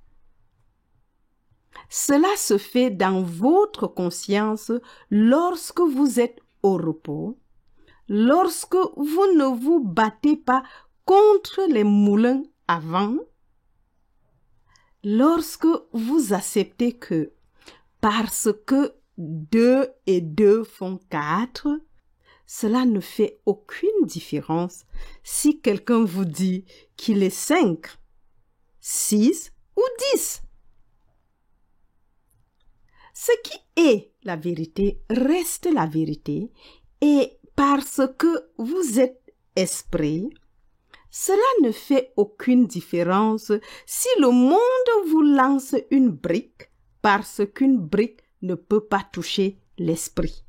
Cela se fait dans votre conscience lorsque vous êtes au repos, lorsque vous ne vous battez pas contre les moulins à vent, lorsque vous acceptez que parce que 2 et 2 font 4, cela ne fait aucune différence si quelqu'un vous dit qu'il est 5, 6 ou 10. Ce qui est la vérité reste la vérité et parce que vous êtes esprit, cela ne fait aucune différence si le monde vous lance une brique parce qu'une brique ne peut pas toucher l'esprit.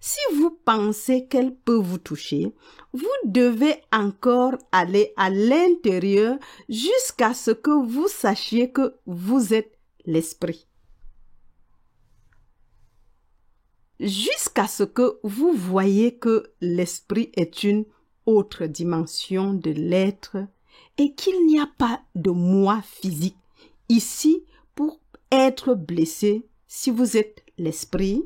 Si vous pensez qu'elle peut vous toucher, vous devez encore aller à l'intérieur jusqu'à ce que vous sachiez que vous êtes l'esprit. Jusqu'à ce que vous voyez que l'esprit est une autre dimension de l'être et qu'il n'y a pas de moi physique ici pour être blessé si vous êtes l'esprit.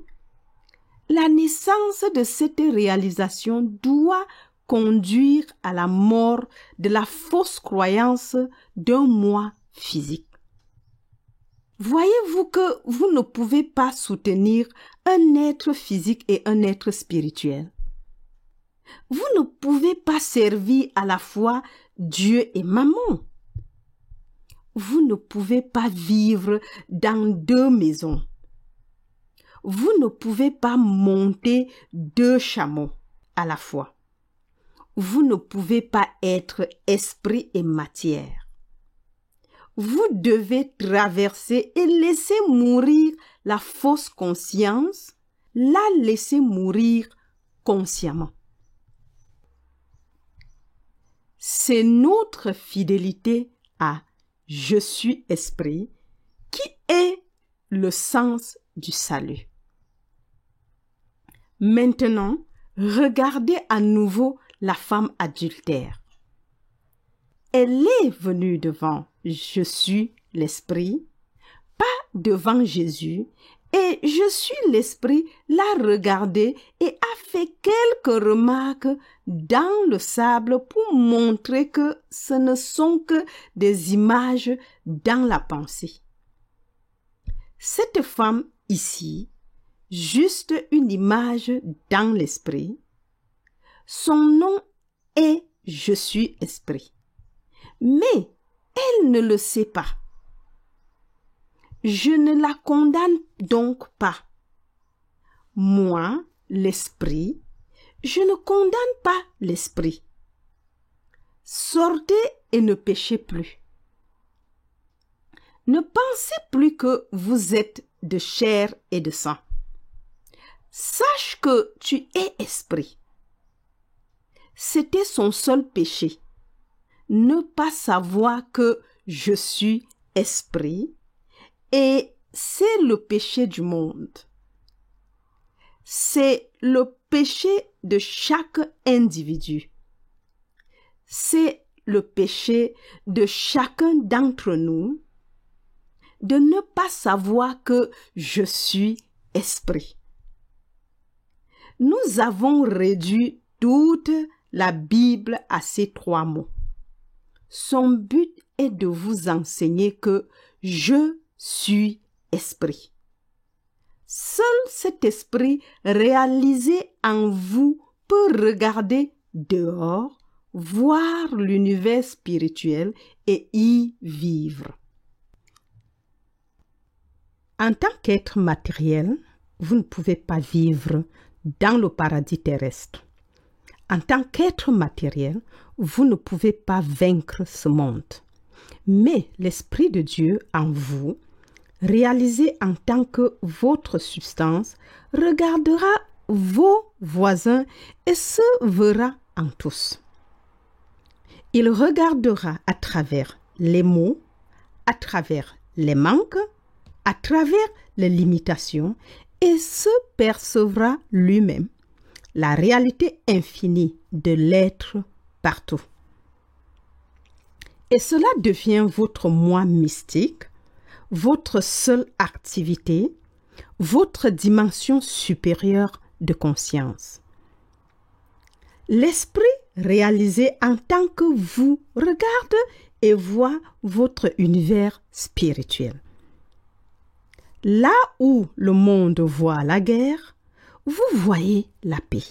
La naissance de cette réalisation doit conduire à la mort de la fausse croyance d'un moi physique. Voyez-vous que vous ne pouvez pas soutenir un être physique et un être spirituel. Vous ne pouvez pas servir à la fois Dieu et Mammon. Vous ne pouvez pas vivre dans 2 maisons. Vous ne pouvez pas monter 2 chameaux à la fois. Vous ne pouvez pas être esprit et matière. Vous devez traverser et laisser mourir la fausse conscience, la laisser mourir consciemment. C'est notre fidélité à « Je suis esprit » qui est le sens du salut. Maintenant, regardez à nouveau la femme adultère. Elle est venue devant « Je suis l'esprit », pas devant Jésus, et « Je suis l'esprit » l'a regardé et a fait quelques remarques dans le sable pour montrer que ce ne sont que des images dans la pensée. Cette femme ici, juste une image dans l'esprit, son nom est « Je suis esprit ». Mais elle ne le sait pas. Je ne la condamne donc pas. Moi, l'esprit, je ne condamne pas l'esprit. Sortez et ne péchez plus. Ne pensez plus que vous êtes de chair et de sang. Sache que tu es esprit. c'était son seul péché. Ne pas savoir que je suis esprit, et c'est le péché du monde. C'est le péché de chaque individu. C'est le péché de chacun d'entre nous de ne pas savoir que je suis esprit. Nous avons réduit toute la Bible à ces 3 mots. Son but est de vous enseigner que je suis esprit. Seul cet esprit réalisé en vous peut regarder dehors, voir l'univers spirituel et y vivre. En tant qu'être matériel, vous ne pouvez pas vivre dans le paradis terrestre. En tant qu'être matériel, vous ne pouvez pas vaincre ce monde. Mais l'Esprit de Dieu en vous, réalisé en tant que votre substance, regardera vos voisins et se verra en tous. Il regardera à travers les maux, à travers les manques, à travers les limitations et se percevra lui-même la réalité infinie de l'être partout. Et cela devient votre moi mystique, votre seule activité, votre dimension supérieure de conscience. L'esprit réalisé en tant que vous regarde et voit votre univers spirituel. Là où le monde voit la guerre, vous voyez la paix.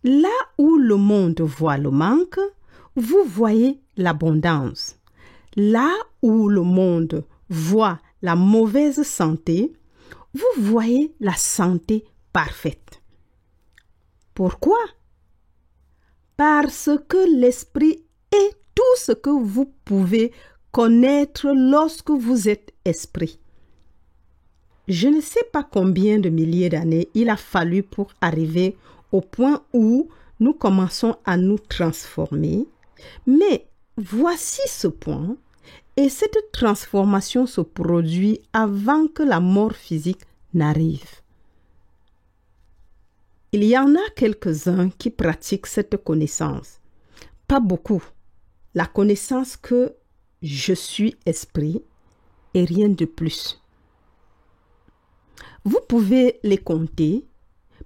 Là où le monde voit le manque, vous voyez l'abondance. Là où le monde voit la mauvaise santé, vous voyez la santé parfaite. Pourquoi? Parce que l'esprit est tout ce que vous pouvez connaître lorsque vous êtes esprit. Je ne sais pas combien de milliers d'années il a fallu pour arriver au point où nous commençons à nous transformer, mais voici ce point, et cette transformation se produit avant que la mort physique n'arrive. Il y en a quelques-uns qui pratiquent cette connaissance, pas beaucoup, la connaissance que je suis esprit et rien de plus. Vous pouvez les compter,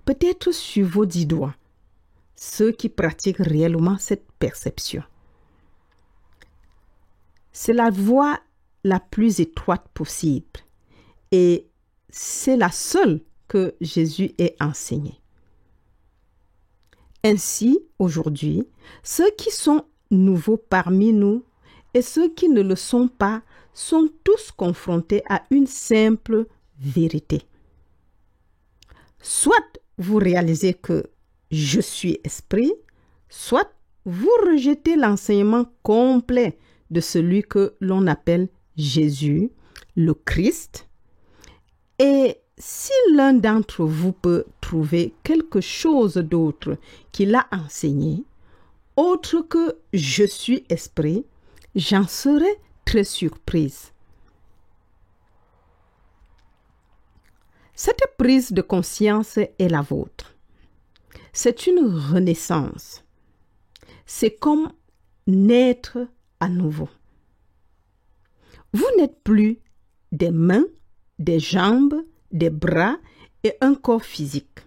peut-être sur vos 10 doigts, ceux qui pratiquent réellement cette perception. C'est la voie la plus étroite possible et c'est la seule que Jésus ait enseignée. Ainsi, aujourd'hui, ceux qui sont nouveaux parmi nous et ceux qui ne le sont pas sont tous confrontés à une simple vérité. Soit vous réalisez que je suis esprit, soit vous rejetez l'enseignement complet de celui que l'on appelle Jésus, le Christ. Et si l'un d'entre vous peut trouver quelque chose d'autre qu'il a enseigné, autre que je suis esprit, j'en serai très surprise. Cette prise de conscience est la vôtre. C'est une renaissance. C'est comme naître à nouveau. Vous n'êtes plus des mains, des jambes, des bras et un corps physique.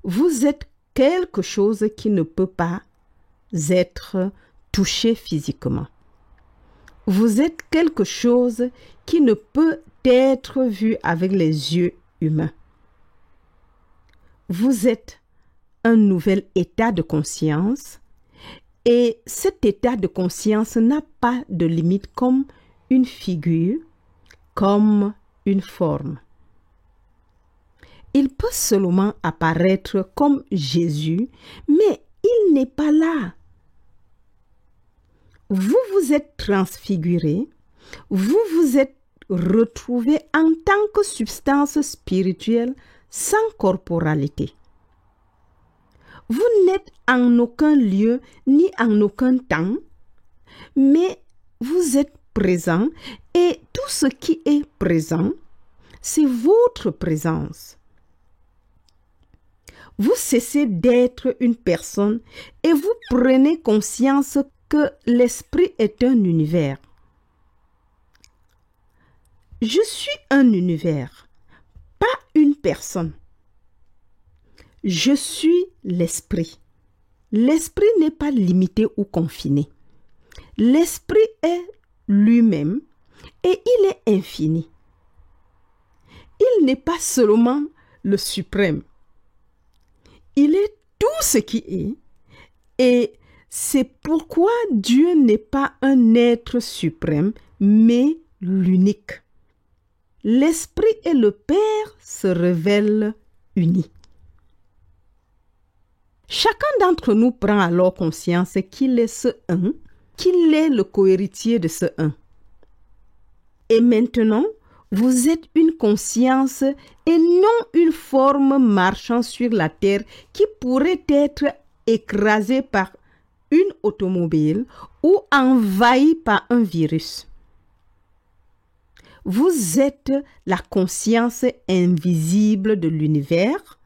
Vous êtes quelque chose qui ne peut pas être touché physiquement. Vous êtes quelque chose qui ne peut être vu avec les yeux humains. Vous êtes un nouvel état de conscience et cet état de conscience n'a pas de limite comme une figure, comme une forme. Il peut seulement apparaître comme Jésus, mais il n'est pas là. Vous vous êtes transfiguré, vous vous êtes retrouvé en tant que substance spirituelle sans corporalité. Vous n'êtes en aucun lieu ni en aucun temps, mais vous êtes présent et tout ce qui est présent, c'est votre présence. Vous cessez d'être une personne et vous prenez conscience que l'esprit est un univers. Je suis un univers, pas une personne. Je suis l'esprit. L'esprit n'est pas limité ou confiné. L'esprit est lui-même et il est infini. Il n'est pas seulement le suprême. Il est tout ce qui est et c'est pourquoi Dieu n'est pas un être suprême, mais l'unique. L'Esprit et le Père se révèlent unis. Chacun d'entre nous prend alors conscience qu'il est ce un, qu'il est le cohéritier de ce un. Et maintenant, vous êtes une conscience et non une forme marchant sur la terre qui pourrait être écrasée par une automobile ou envahie par un virus. Vous êtes la conscience invisible de l'univers,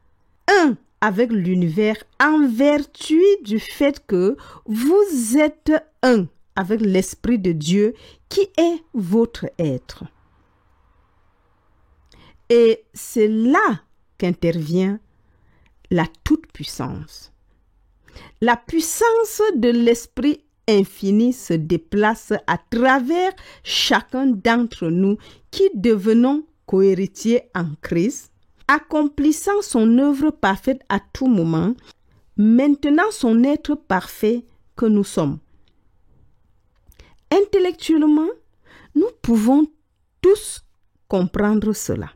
un avec l'univers en vertu du fait que vous êtes un avec l'Esprit de Dieu qui est votre être. Et c'est là qu'intervient la toute-puissance. La puissance de l'Esprit infini se déplace à travers chacun d'entre nous qui devenons cohéritiers en Christ, accomplissant son œuvre parfaite à tout moment, maintenant son être parfait que nous sommes. Intellectuellement, nous pouvons tous comprendre cela.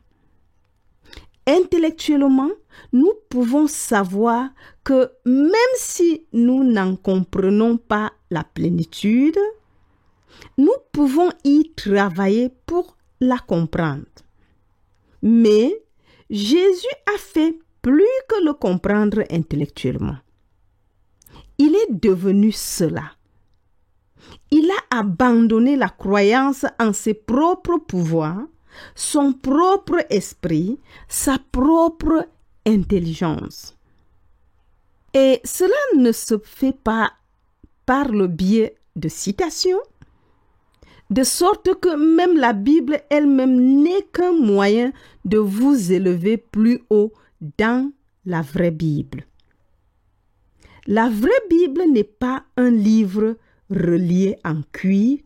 Intellectuellement, nous pouvons savoir que même si nous n'en comprenons pas la plénitude, nous pouvons y travailler pour la comprendre. Mais Jésus a fait plus que le comprendre intellectuellement. Il est devenu cela. Il a abandonné la croyance en ses propres pouvoirs, son propre esprit, sa propre intelligence. Et cela ne se fait pas par le biais de citations, de sorte que même la Bible elle-même n'est qu'un moyen de vous élever plus haut dans la vraie Bible. La vraie Bible n'est pas un livre relié en cuir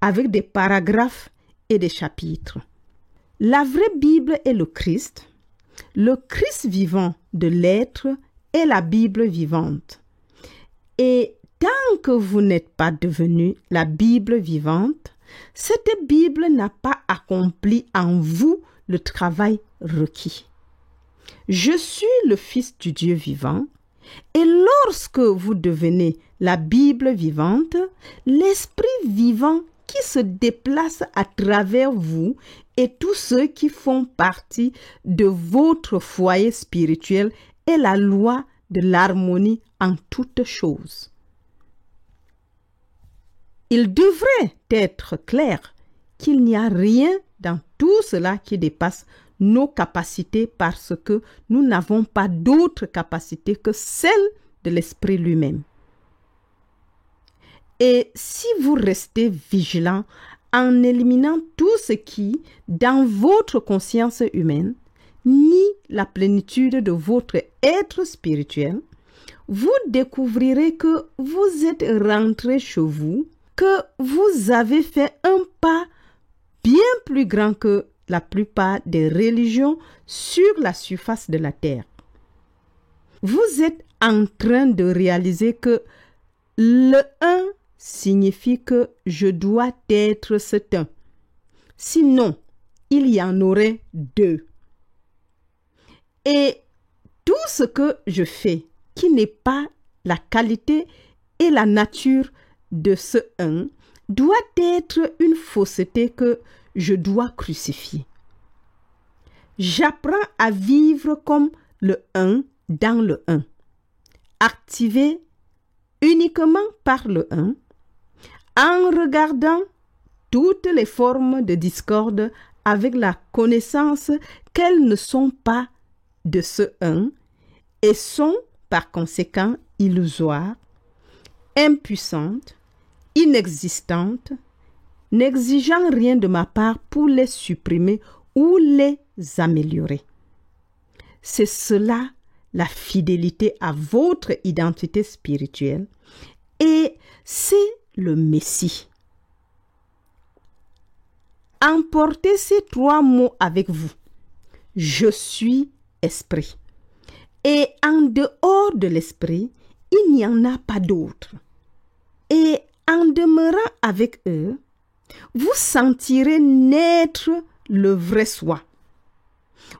avec des paragraphes et des chapitres. La vraie Bible est le Christ vivant de l'être est la Bible vivante. Et tant que vous n'êtes pas devenu la Bible vivante, cette Bible n'a pas accompli en vous le travail requis. Je suis le Fils du Dieu vivant, et lorsque vous devenez la Bible vivante, l'Esprit vivant qui se déplace à travers vous et tous ceux qui font partie de votre foyer spirituel est la loi de l'harmonie en toutes choses. Il devrait être clair qu'il n'y a rien dans tout cela qui dépasse nos capacités parce que nous n'avons pas d'autres capacités que celles de l'Esprit lui-même. Et si vous restez vigilant en éliminant tout ce qui, dans votre conscience humaine, nie la plénitude de votre être spirituel, vous découvrirez que vous êtes rentré chez vous, que vous avez fait un pas bien plus grand que la plupart des religions sur la surface de la terre. Vous êtes en train de réaliser que le un signifie que je dois être cet un. Sinon, il y en aurait deux. Et tout ce que je fais, qui n'est pas la qualité et la nature de ce un, doit être une fausseté que je dois crucifier. J'apprends à vivre comme le un dans le un, activée uniquement par le 1, en regardant toutes les formes de discorde avec la connaissance qu'elles ne sont pas de ce 1 et sont par conséquent illusoires, impuissantes, inexistantes, n'exigeant rien de ma part pour les supprimer ou les améliorer. C'est cela la fidélité à votre identité spirituelle et c'est le Messie. Emportez ces 3 mots avec vous. Je suis esprit. Et en dehors de l'esprit, il n'y en a pas d'autre. Et en demeurant avec eux, vous sentirez naître le vrai soi.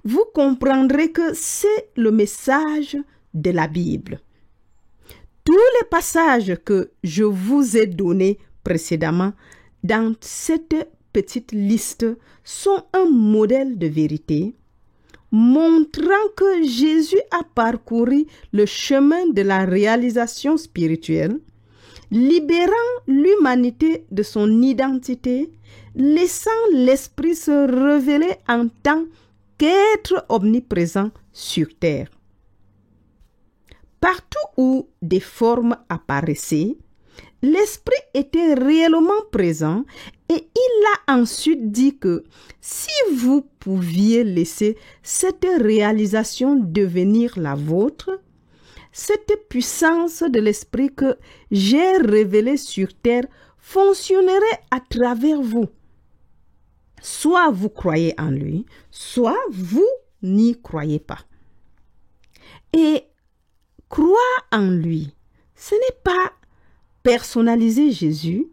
Vous comprendrez que c'est le message de la Bible. Tous les passages que je vous ai donnés précédemment dans cette petite liste sont un modèle de vérité, montrant que Jésus a parcouru le chemin de la réalisation spirituelle, libérant l'humanité de son identité, laissant l'Esprit se révéler en tant qu'être omniprésent sur terre. Partout où des formes apparaissaient, l'Esprit était réellement présent et il a ensuite dit que si vous pouviez laisser cette réalisation devenir la vôtre, cette puissance de l'Esprit que j'ai révélée sur terre fonctionnerait à travers vous. Soit vous croyez en lui, soit vous n'y croyez pas. Et croire en lui, ce n'est pas personnaliser Jésus,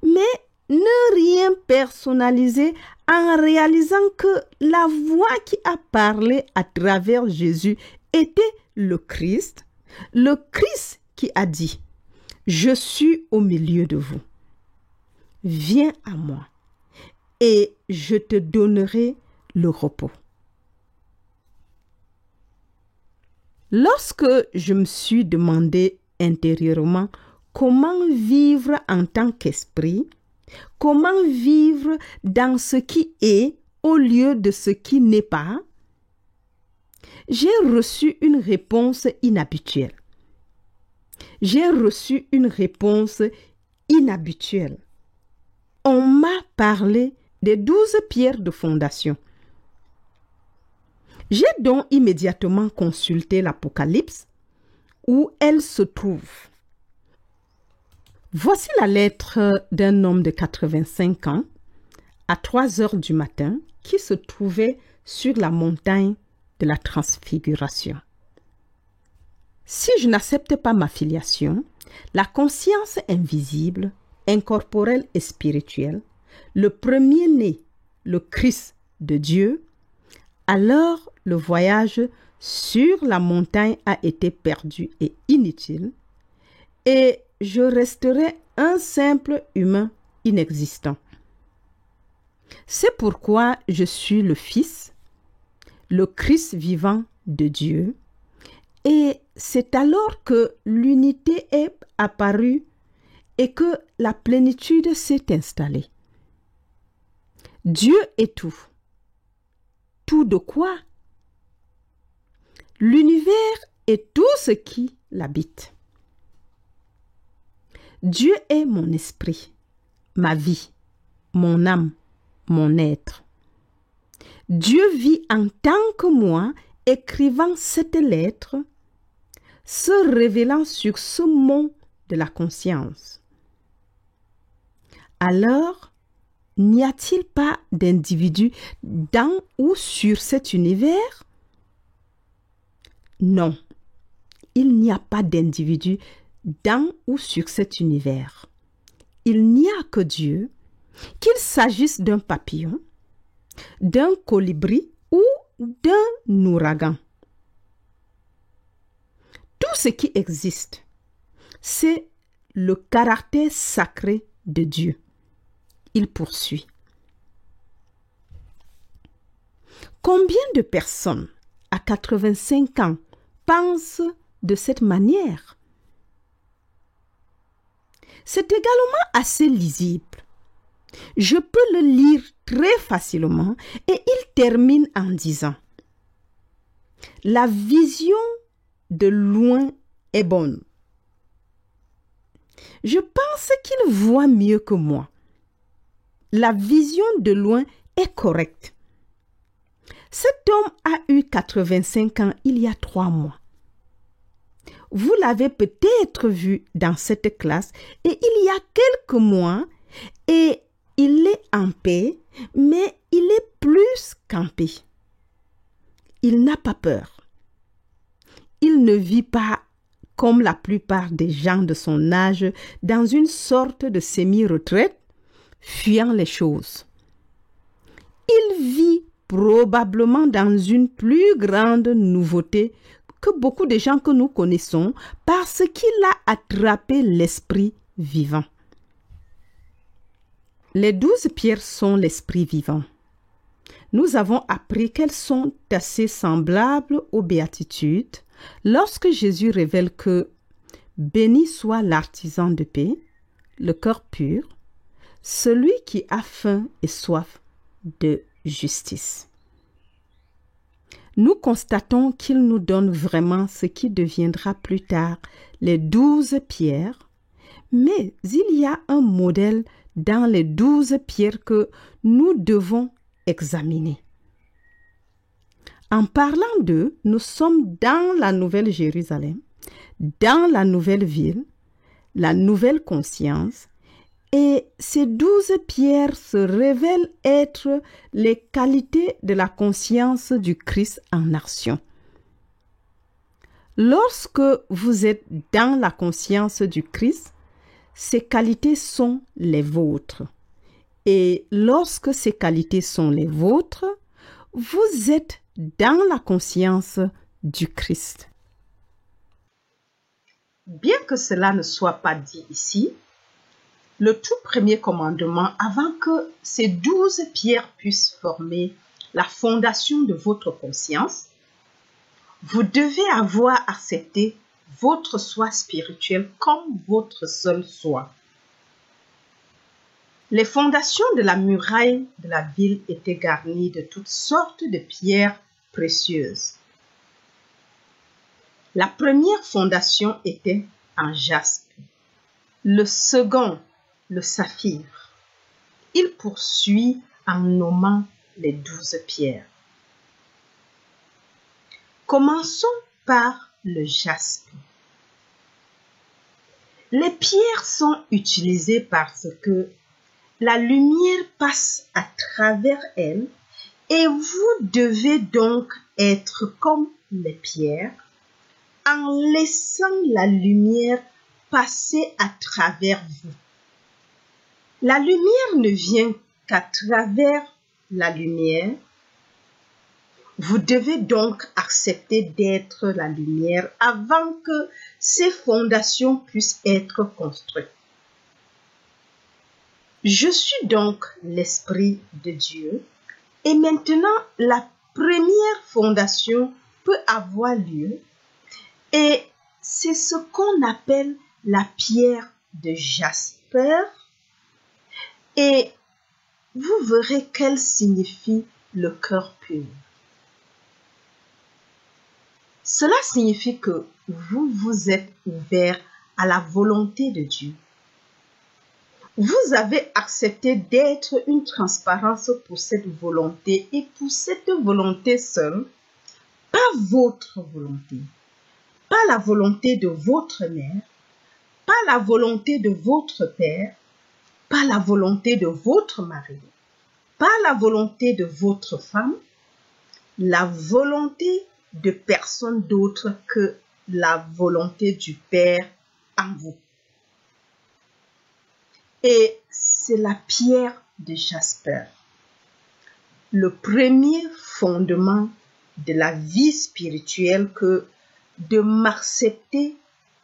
mais ne rien personnaliser en réalisant que la voix qui a parlé à travers Jésus était le Christ qui a dit « Je suis au milieu de vous. Viens à moi et je te donnerai le repos. » Lorsque je me suis demandé intérieurement comment vivre en tant qu'esprit, comment vivre dans ce qui est au lieu de ce qui n'est pas, j'ai reçu une réponse inhabituelle. On m'a parlé des 12 pierres de fondation. J'ai donc immédiatement consulté l'Apocalypse où elle se trouve. Voici la lettre d'un homme de 85 ans à 3 heures du matin qui se trouvait sur la montagne de la Transfiguration. Si je n'accepte pas ma filiation, la conscience invisible, incorporelle et spirituelle, le premier-né, le Christ de Dieu, alors le voyage sur la montagne a été perdu et inutile, et je resterai un simple humain inexistant. C'est pourquoi je suis le Fils, le Christ vivant de Dieu, et c'est alors que l'unité est apparue et que la plénitude s'est installée. Dieu est tout. Tout de quoi? L'univers est tout ce qui l'habite. Dieu est mon esprit, ma vie, mon âme, mon être. Dieu vit en tant que moi, écrivant cette lettre, se révélant sur ce mont de la conscience. Alors, n'y a-t-il pas d'individu dans ou sur cet univers? Non, il n'y a pas d'individu dans ou sur cet univers. Il n'y a que Dieu, qu'il s'agisse d'un papillon, d'un colibri ou d'un ouragan. Tout ce qui existe, c'est le caractère sacré de Dieu. Il poursuit. Combien de personnes à 85 ans pensent de cette manière. C'est également assez lisible. Je peux le lire très facilement et il termine en disant: la vision de loin est bonne. Je pense qu'il voit mieux que moi. La vision de loin est correcte. Cet homme a eu 85 ans il y a 3 mois. Vous l'avez peut-être vu dans cette classe et il y a quelques mois et il est en paix, mais il est plus qu'en paix. Il n'a pas peur. Il ne vit pas comme la plupart des gens de son âge dans une sorte de semi-retraite, fuyant les choses. Il vit probablement dans une plus grande nouveauté que beaucoup de gens que nous connaissons parce qu'il a attrapé l'esprit vivant. Les 12 pierres sont l'esprit vivant. Nous avons appris qu'elles sont assez semblables aux béatitudes lorsque Jésus révèle que « Béni soit l'artisan de paix, le cœur pur, celui qui a faim et soif de justice ». Nous constatons qu'il nous donne vraiment ce qui deviendra plus tard les 12 pierres, mais il y a un modèle dans les 12 pierres que nous devons examiner. En parlant d'eux, nous sommes dans la Nouvelle Jérusalem, dans la nouvelle ville, la nouvelle conscience, et ces 12 pierres se révèlent être les qualités de la conscience du Christ en action. Lorsque vous êtes dans la conscience du Christ, ces qualités sont les vôtres. Et lorsque ces qualités sont les vôtres, vous êtes dans la conscience du Christ. Bien que cela ne soit pas dit ici, le tout premier commandement, avant que ces 12 pierres puissent former la fondation de votre conscience, vous devez avoir accepté votre soi spirituel comme votre seul soi. Les fondations de la muraille de la ville étaient garnies de toutes sortes de pierres précieuses. La première fondation était en jaspe, le second, le saphir. Il poursuit en nommant les 12 pierres. Commençons par le jaspe. Les pierres sont utilisées parce que la lumière passe à travers elles et vous devez donc être comme les pierres en laissant la lumière passer à travers vous. La lumière ne vient qu'à travers la lumière. Vous devez donc accepter d'être la lumière avant que ces fondations puissent être construites. Je suis donc l'Esprit de Dieu et maintenant la première fondation peut avoir lieu et c'est ce qu'on appelle la pierre de jasper et vous verrez qu'elle signifie le cœur pur. Cela signifie que vous vous êtes ouvert à la volonté de Dieu. Vous avez accepté d'être une transparence pour cette volonté et pour cette volonté seule, pas votre volonté, pas la volonté de votre mère, pas la volonté de votre père, pas la volonté de votre mari, pas la volonté de votre femme, la volonté de personne d'autre que la volonté du Père en vous. Et c'est la pierre de jasper, le premier fondement de la vie spirituelle que de m'accepter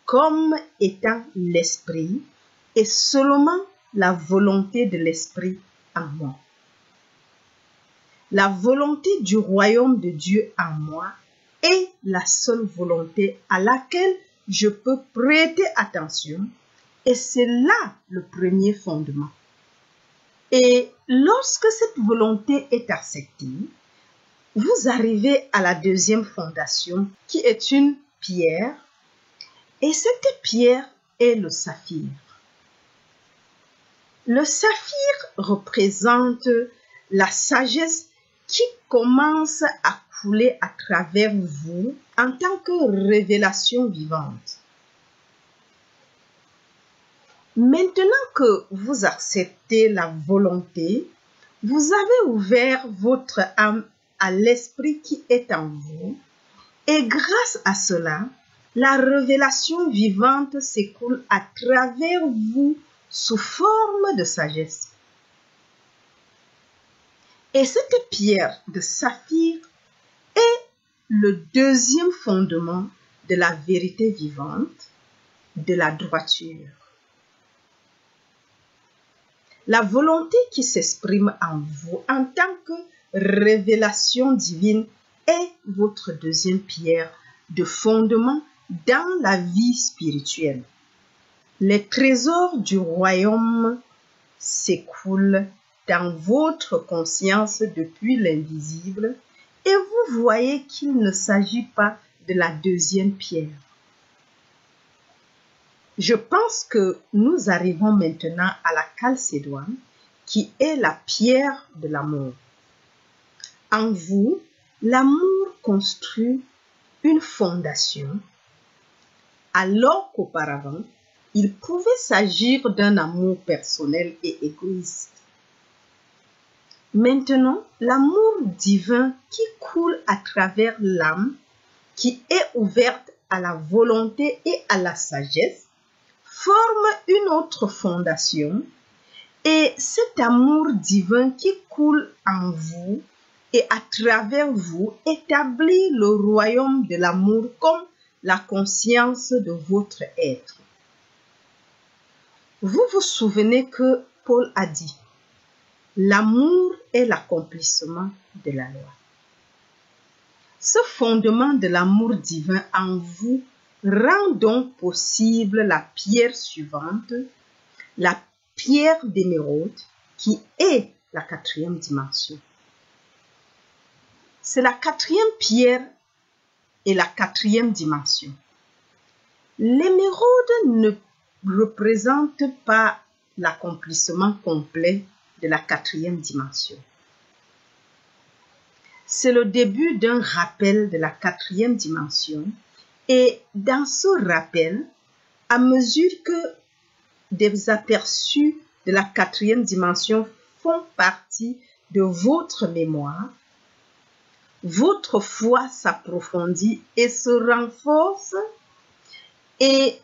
comme étant l'esprit et seulement la volonté de l'esprit en moi. La volonté du royaume de Dieu en moi est la seule volonté à laquelle je peux prêter attention, et c'est là le premier fondement. Et lorsque cette volonté est acceptée, vous arrivez à la deuxième fondation qui est une pierre, et cette pierre est le saphir. Le saphir représente la sagesse qui commence à couler à travers vous en tant que révélation vivante. Maintenant que vous acceptez la volonté, vous avez ouvert votre âme à l'esprit qui est en vous, et grâce à cela, la révélation vivante s'écoule à travers vous sous forme de sagesse. Et cette pierre de saphir est le deuxième fondement de la vérité vivante, de la droiture. La volonté qui s'exprime en vous en tant que révélation divine est votre deuxième pierre de fondement dans la vie spirituelle. Les trésors du royaume s'écoulent dans votre conscience depuis l'invisible et vous voyez qu'il ne s'agit pas de la deuxième pierre. Je pense que nous arrivons maintenant à la chalcédoine qui est la pierre de l'amour. En vous, l'amour construit une fondation alors qu'auparavant, il pouvait s'agir d'un amour personnel et égoïste. Maintenant, l'amour divin qui coule à travers l'âme, qui est ouverte à la volonté et à la sagesse, forme une autre fondation, et cet amour divin qui coule en vous et à travers vous établit le royaume de l'amour comme la conscience de votre être. Vous vous souvenez que Paul a dit, l'amour est l'accomplissement de la loi. Ce fondement de l'amour divin en vous rend donc possible la pierre suivante, la pierre d'émeraude, qui est la quatrième dimension. C'est la quatrième pierre et la quatrième dimension. L'émeraude ne représente pas l'accomplissement complet de la quatrième dimension. C'est le début d'un rappel de la quatrième dimension et dans ce rappel, à mesure que des aperçus de la quatrième dimension font partie de votre mémoire, votre foi s'approfondit et se renforce et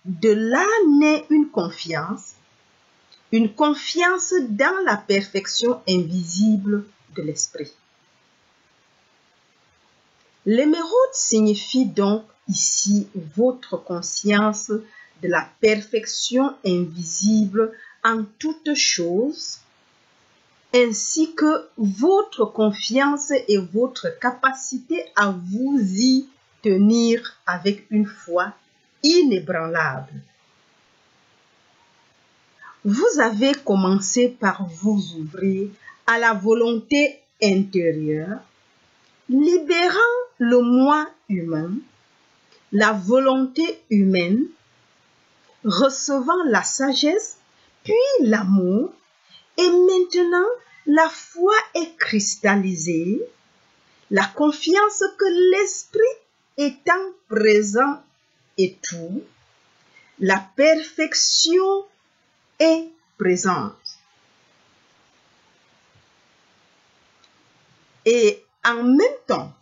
de là naît une confiance dans la perfection invisible de l'esprit. L'émeraude signifie donc ici votre conscience de la perfection invisible en toutes choses, ainsi que votre confiance et votre capacité à vous y tenir avec une foi inébranlable. Vous avez commencé par vous ouvrir à la volonté intérieure, libérant le moi humain, la volonté humaine, recevant la sagesse, puis l'amour, et maintenant la foi est cristallisée, la confiance que l'esprit étant présent et tout, la perfection est présente. Et en même temps,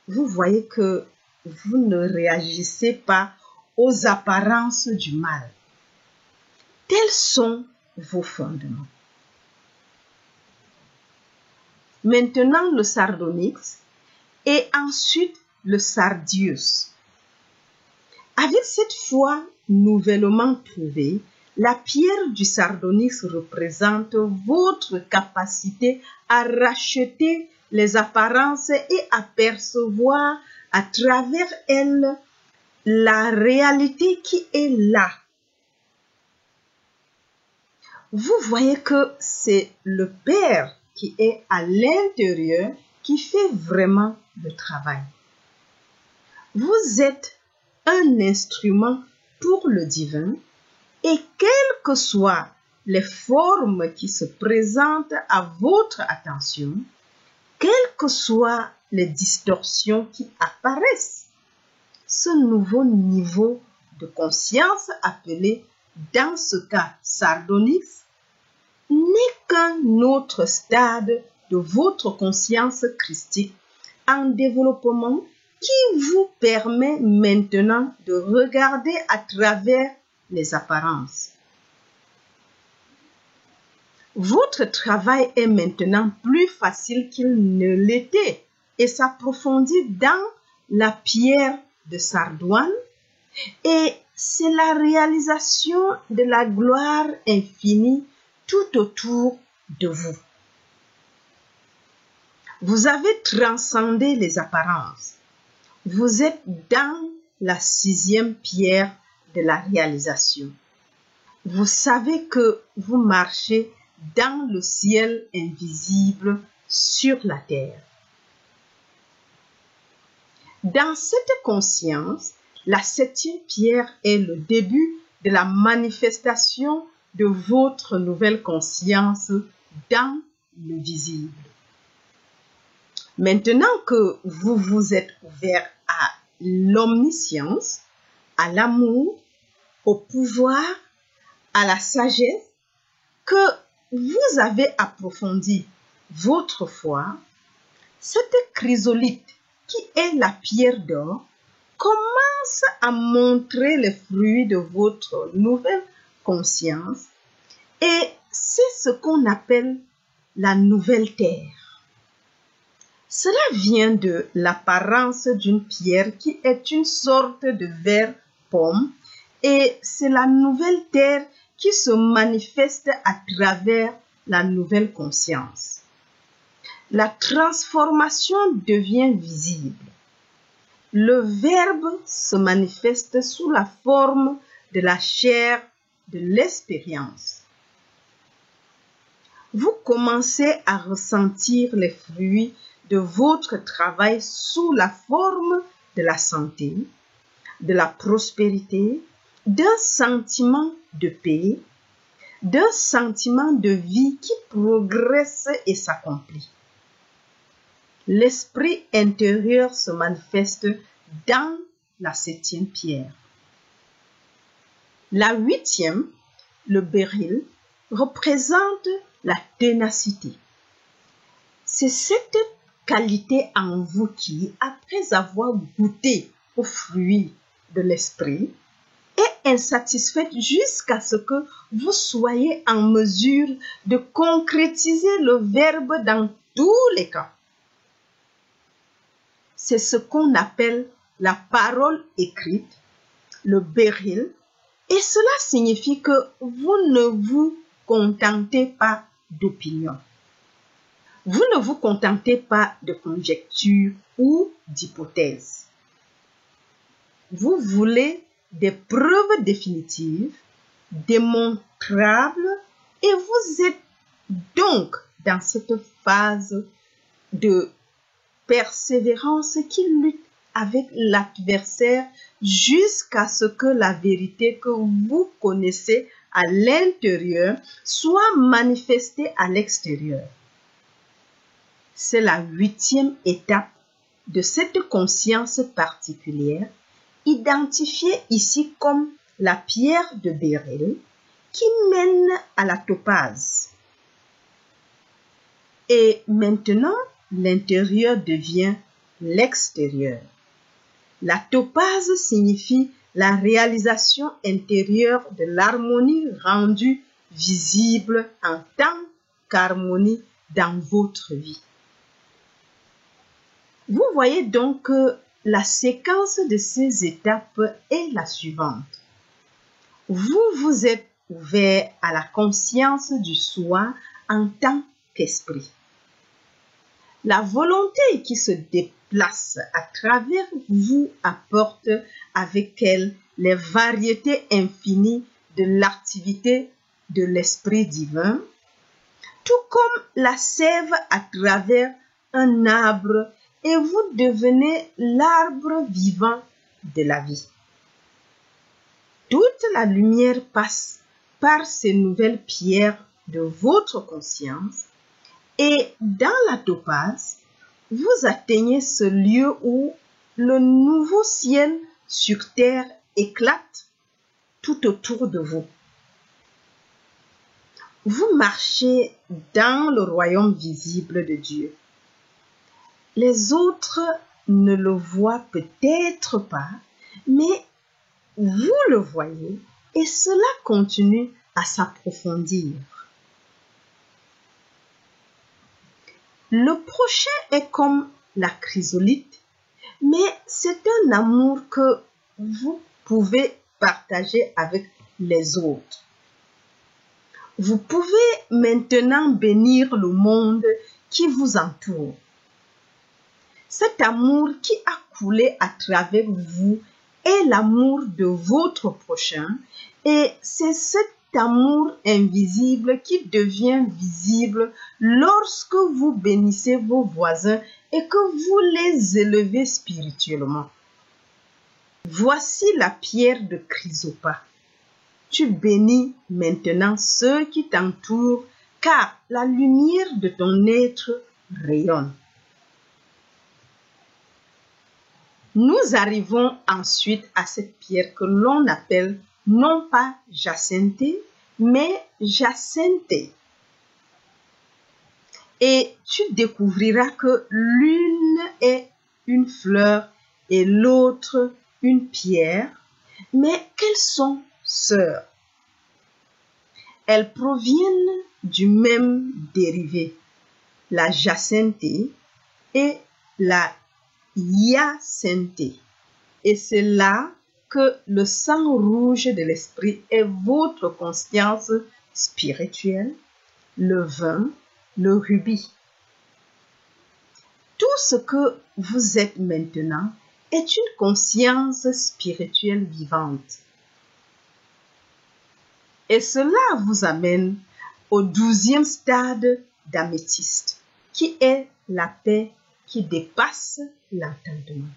vous voyez que vous ne réagissez pas aux apparences du mal. Tels sont vos fondements. Maintenant le sardonyx et ensuite le sardius. Avec cette foi nouvellement trouvée, la pierre du sardonyx représente votre capacité à racheter les apparences et à percevoir à travers elle la réalité qui est là. Vous voyez que c'est le Père qui est à l'intérieur qui fait vraiment le travail. Vous êtes un instrument pour le divin et quelles que soient les formes qui se présentent à votre attention, quelles que soient les distorsions qui apparaissent, ce nouveau niveau de conscience appelé dans ce cas sardonyx n'est qu'un autre stade de votre conscience christique en développement qui vous permet maintenant de regarder à travers les apparences. Votre travail est maintenant plus facile qu'il ne l'était et s'approfondit dans la pierre de sardoine et c'est la réalisation de la gloire infinie tout autour de vous. Vous avez transcendé les apparences. Vous êtes dans la 6e pierre de la réalisation. Vous savez que vous marchez dans le ciel invisible sur la terre. Dans cette conscience, la 7e pierre est le début de la manifestation de votre nouvelle conscience dans le visible. Maintenant que vous vous êtes ouvert à l'omniscience, à l'amour, au pouvoir, à la sagesse, que vous avez approfondi votre foi, cette chrysolite qui est la pierre d'or commence à montrer les fruits de votre nouvelle conscience et c'est ce qu'on appelle la nouvelle terre. Cela vient de l'apparence d'une pierre qui est une sorte de verre pomme et c'est la nouvelle terre qui se manifeste à travers la nouvelle conscience. La transformation devient visible. Le Verbe se manifeste sous la forme de la chair de l'expérience. Vous commencez à ressentir les fruits de votre travail sous la forme de la santé, de la prospérité, d'un sentiment de paix, d'un sentiment de vie qui progresse et s'accomplit. L'esprit intérieur se manifeste dans la 7e pierre. La 8e, le béryl, représente la ténacité. C'est cette qualité en vous qui, après avoir goûté aux fruits de l'esprit, est insatisfaite jusqu'à ce que vous soyez en mesure de concrétiser le Verbe dans tous les cas. C'est ce qu'on appelle la parole écrite, le béryl, et cela signifie que vous ne vous contentez pas d'opinion. Vous ne vous contentez pas de conjectures ou d'hypothèses. Vous voulez des preuves définitives, démontrables, et vous êtes donc dans cette phase de persévérance qui lutte avec l'adversaire jusqu'à ce que la vérité que vous connaissez à l'intérieur soit manifestée à l'extérieur. C'est la 8e étape de cette conscience particulière, identifiée ici comme la pierre de béryl qui mène à la topaze. Et maintenant, l'intérieur devient l'extérieur. La topaze signifie la réalisation intérieure de l'harmonie rendue visible en tant qu'harmonie dans votre vie. Vous voyez donc que la séquence de ces étapes est la suivante. Vous vous êtes ouvert à la conscience du soi en tant qu'esprit. La volonté qui se place à travers vous apporte avec elle les variétés infinies de l'activité de l'Esprit divin, tout comme la sève à travers un arbre, et vous devenez l'arbre vivant de la vie. Toute la lumière passe par ces nouvelles pierres de votre conscience, et dans la topaze, vous atteignez ce lieu où le nouveau ciel sur terre éclate tout autour de vous. Vous marchez dans le royaume visible de Dieu. Les autres ne le voient peut-être pas, mais vous le voyez et cela continue à s'approfondir. Le prochain est comme la chrysolite, mais c'est un amour que vous pouvez partager avec les autres. Vous pouvez maintenant bénir le monde qui vous entoure. Cet amour qui a coulé à travers vous est l'amour de votre prochain, et c'est cet amour invisible qui devient visible lorsque vous bénissez vos voisins et que vous les élevez spirituellement. Voici la pierre de chrysopa. Tu bénis maintenant ceux qui t'entourent, car la lumière de ton être rayonne. Nous arrivons ensuite à cette pierre que l'on appelle non pas jacinthe, mais jacinthe. Et tu découvriras que l'une est une fleur et l'autre une pierre, mais qu'elles sont sœurs. Elles proviennent du même dérivé, la jacinthe et la hyacinthe. Et c'est là que le sang rouge de l'esprit est votre conscience spirituelle, le vin, le rubis. Tout ce que vous êtes maintenant est une conscience spirituelle vivante. Et cela vous amène au 12e stade d'améthyste, qui est la paix qui dépasse l'entendement.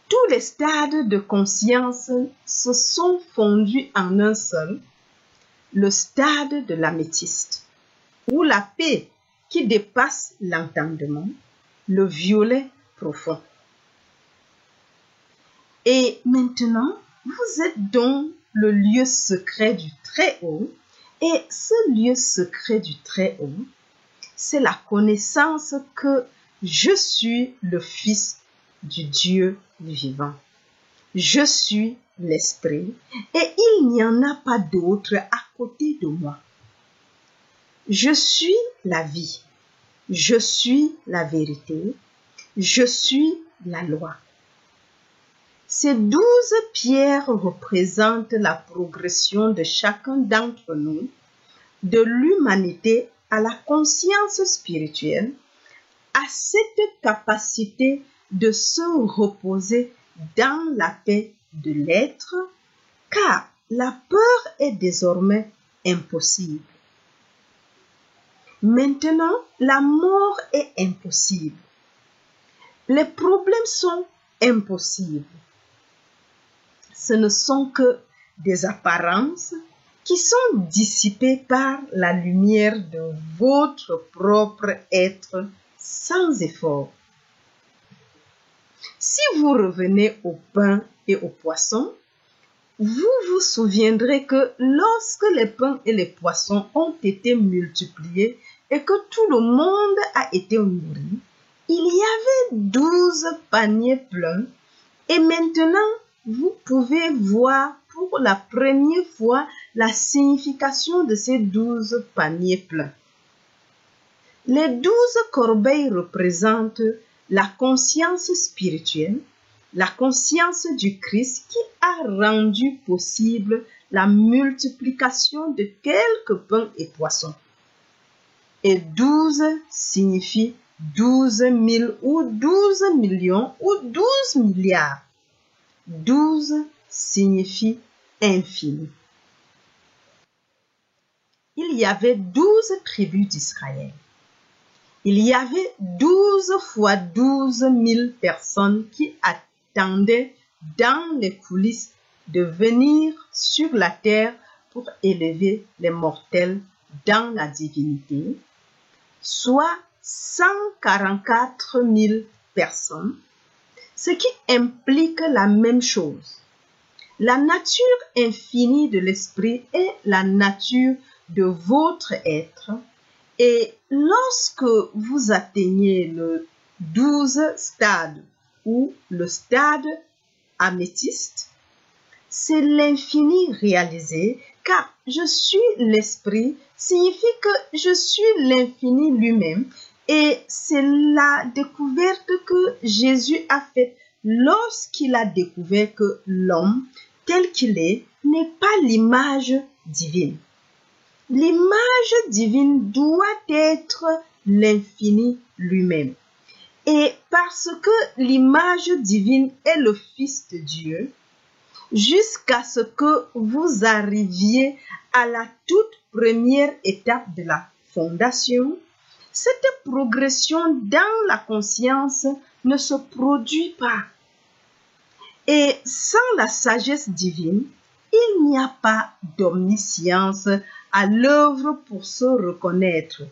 Tous les stades de conscience se sont fondus en un seul, le stade de l'améthyste, où la paix qui dépasse l'entendement, le violet profond. Et maintenant, vous êtes dans le lieu secret du Très-Haut, et ce lieu secret du Très-Haut, c'est la connaissance que je suis le Fils du Dieu vivant. Je suis l'Esprit et il n'y en a pas d'autre à côté de moi. Je suis la vie. Je suis la vérité. Je suis la loi. Ces 12 pierres représentent la progression de chacun d'entre nous, de l'humanité à la conscience spirituelle, à cette capacité de se reposer dans la paix de l'être, car la peur est désormais impossible. Maintenant, la mort est impossible. Les problèmes sont impossibles. Ce ne sont que des apparences qui sont dissipées par la lumière de votre propre être sans effort. Si vous revenez au pain et au poisson, vous vous souviendrez que lorsque les pains et les poissons ont été multipliés et que tout le monde a été nourri, il y avait 12 paniers pleins et maintenant vous pouvez voir pour la première fois la signification de ces 12 paniers pleins. Les 12 corbeilles représentent la conscience spirituelle, la conscience du Christ qui a rendu possible la multiplication de quelques pains et poissons. Et 12 signifie 12 000 ou 12 millions ou 12 milliards. 12 signifie infini. Il y avait 12 tribus d'Israël. Il y avait 12 fois 12 000 personnes qui attendaient dans les coulisses de venir sur la terre pour élever les mortels dans la divinité, soit 144 000 personnes, ce qui implique la même chose. La nature infinie de l'esprit est la nature de votre être, et lorsque vous atteignez le 12 stade ou le stade améthyste, c'est l'infini réalisé, car je suis l'esprit signifie que je suis l'infini lui-même, et c'est la découverte que Jésus a faite lorsqu'il a découvert que l'homme tel qu'il est n'est pas l'image divine. L'image divine doit être l'infini lui-même. Et parce que l'image divine est le Fils de Dieu, jusqu'à ce que vous arriviez à la toute première étape de la fondation, cette progression dans la conscience ne se produit pas. Et sans la sagesse divine, il n'y a pas d'omniscience à l'œuvre pour se reconnaître.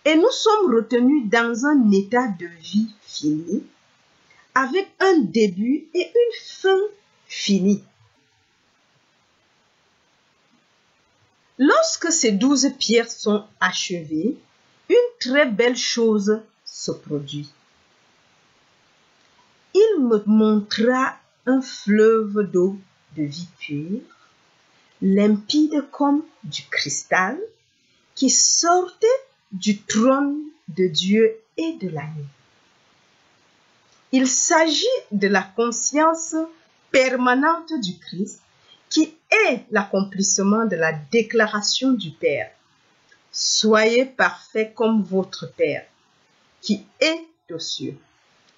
Et nous sommes retenus dans un état de vie fini, avec un début et une fin finie. Lorsque ces 12 pierres sont achevées, une très belle chose se produit. Il me montra un fleuve d'eau de vie pure, limpide comme du cristal, qui sortait du trône de Dieu et de l'agneau. Il s'agit de la conscience permanente du Christ, qui est l'accomplissement de la déclaration du Père. Soyez parfaits comme votre Père, qui est aux cieux.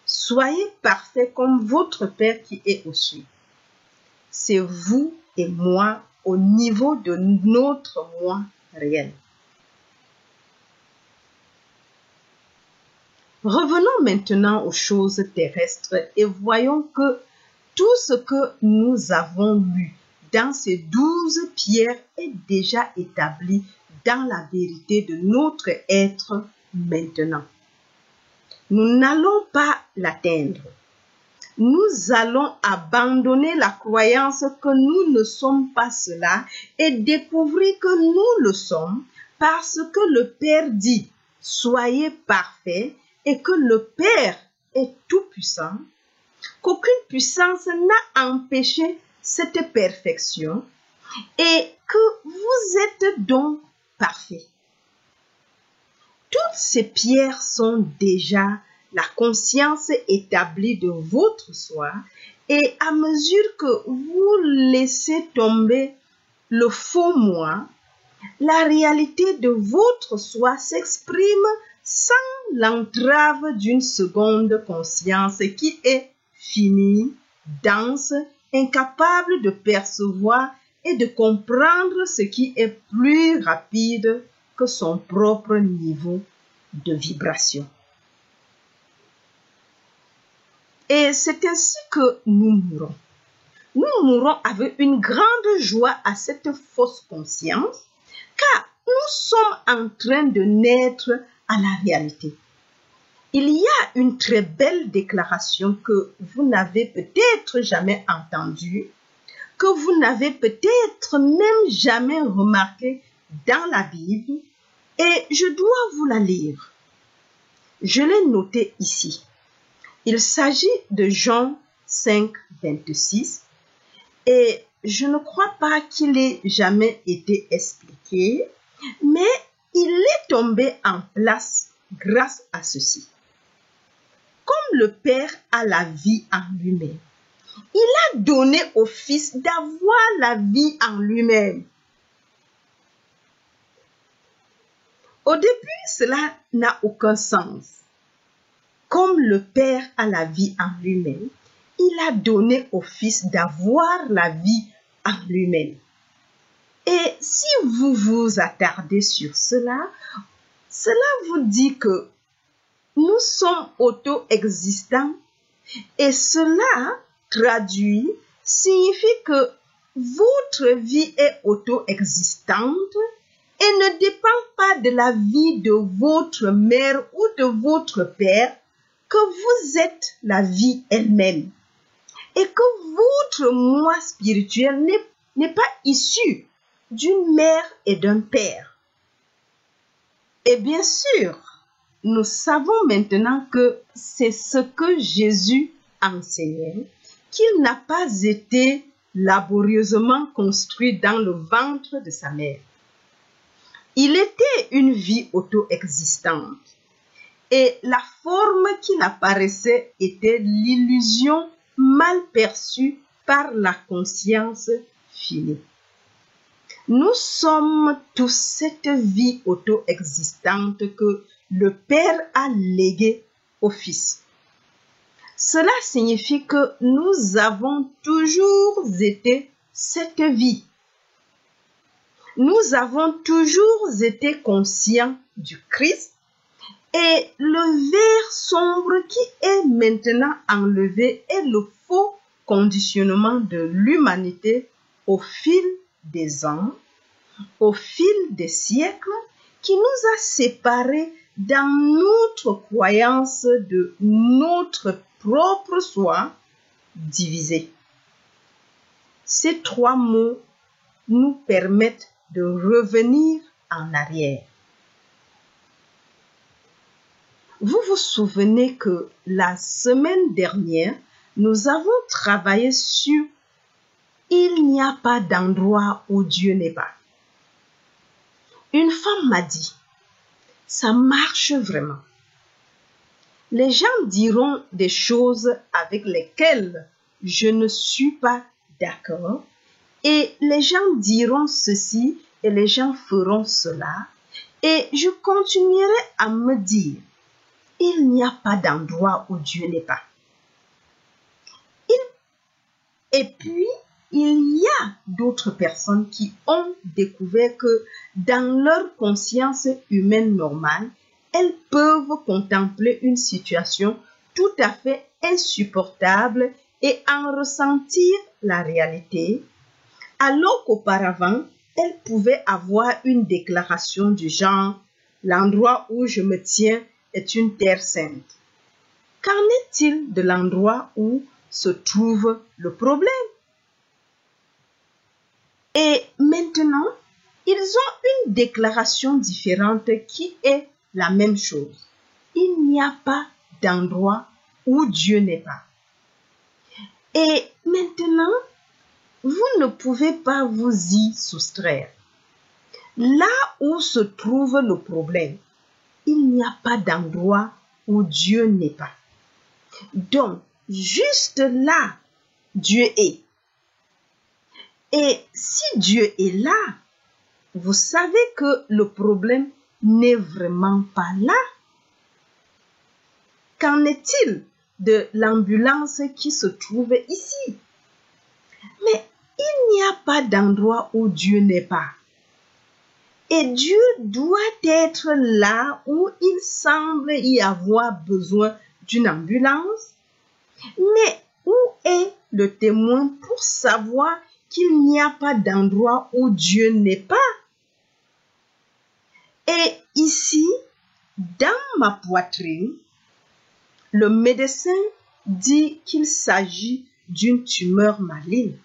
Soyez parfaits comme votre Père qui est aux cieux. C'est vous et moi au niveau de notre moi réel. Revenons maintenant aux choses terrestres et voyons que tout ce que nous avons lu dans ces 12 pierres est déjà établi dans la vérité de notre être maintenant. Nous n'allons pas l'atteindre. Nous allons abandonner la croyance que nous ne sommes pas cela et découvrir que nous le sommes parce que le Père dit « Soyez parfaits » et que le Père est tout-puissant, qu'aucune puissance n'a empêché cette perfection et que vous êtes donc parfaits. Toutes ces pierres sont déjà la conscience établie de votre soi et à mesure que vous laissez tomber le faux moi, la réalité de votre soi s'exprime sans l'entrave d'une seconde conscience qui est finie, dense, incapable de percevoir et de comprendre ce qui est plus rapide que son propre niveau de vibration. Et c'est ainsi que nous mourons. Nous mourons avec une grande joie à cette fausse conscience, car nous sommes en train de naître à la réalité. Il y a une très belle déclaration que vous n'avez peut-être jamais entendue, que vous n'avez peut-être même jamais remarquée dans la Bible, et je dois vous la lire. Je l'ai notée ici. Il s'agit de Jean 5, 26, et je ne crois pas qu'il ait jamais été expliqué, mais il est tombé en place grâce à ceci. Comme le Père a la vie en lui-même, il a donné au Fils d'avoir la vie en lui-même. Au début, cela n'a aucun sens. Comme le Père a la vie en lui-même, il a donné au Fils d'avoir la vie en lui-même. Et si vous vous attardez sur cela, cela vous dit que nous sommes auto-existants et cela traduit signifie que votre vie est auto-existante et ne dépend pas de la vie de votre mère ou de votre père, que vous êtes la vie elle-même et que votre moi spirituel n'est pas issu d'une mère et d'un père. Et bien sûr, nous savons maintenant que c'est ce que Jésus enseignait, qu'il n'a pas été laborieusement construit dans le ventre de sa mère. Il était une vie auto-existante et la forme qu'il apparaissait était l'illusion mal perçue par la conscience finie. Nous sommes tous cette vie auto-existante que le Père a léguée au Fils. Cela signifie que nous avons toujours été cette vie. Nous avons toujours été conscients du Christ et le verre sombre qui est maintenant enlevé est le faux conditionnement de l'humanité au fil des ans, au fil des siècles, qui nous a séparés dans notre croyance de notre propre soi divisé. Ces trois mots nous permettent de revenir en arrière. Vous vous souvenez que la semaine dernière, nous avons travaillé sur « Il n'y a pas d'endroit où Dieu n'est pas ». Une femme m'a dit « Ça marche vraiment ». Les gens diront des choses avec lesquelles je ne suis pas d'accord et les gens diront ceci et les gens feront cela et je continuerai à me dire « Il n'y a pas d'endroit où Dieu n'est pas ». Et puis, il y a d'autres personnes qui ont découvert que dans leur conscience humaine normale, elles peuvent contempler une situation tout à fait insupportable et en ressentir la réalité, alors qu'auparavant, elles pouvaient avoir une déclaration du genre « L'endroit où je me tiens est une terre sainte ». Qu'en est-il de l'endroit où se trouve le problème? Et maintenant, ils ont une déclaration différente qui est la même chose. Il n'y a pas d'endroit où Dieu n'est pas. Et maintenant, vous ne pouvez pas vous y soustraire. Là où se trouve le problème, il n'y a pas d'endroit où Dieu n'est pas. Donc, juste là, Dieu est. Et si Dieu est là, vous savez que le problème n'est vraiment pas là. Qu'en est-il de l'ambulance qui se trouve ici? Mais il n'y a pas d'endroit où Dieu n'est pas. Et Dieu doit être là où il semble y avoir besoin d'une ambulance. Mais où est le témoin pour savoir qu'il n'y a pas d'endroit où Dieu n'est pas? Et ici, dans ma poitrine, le médecin dit qu'il s'agit d'une tumeur maligne.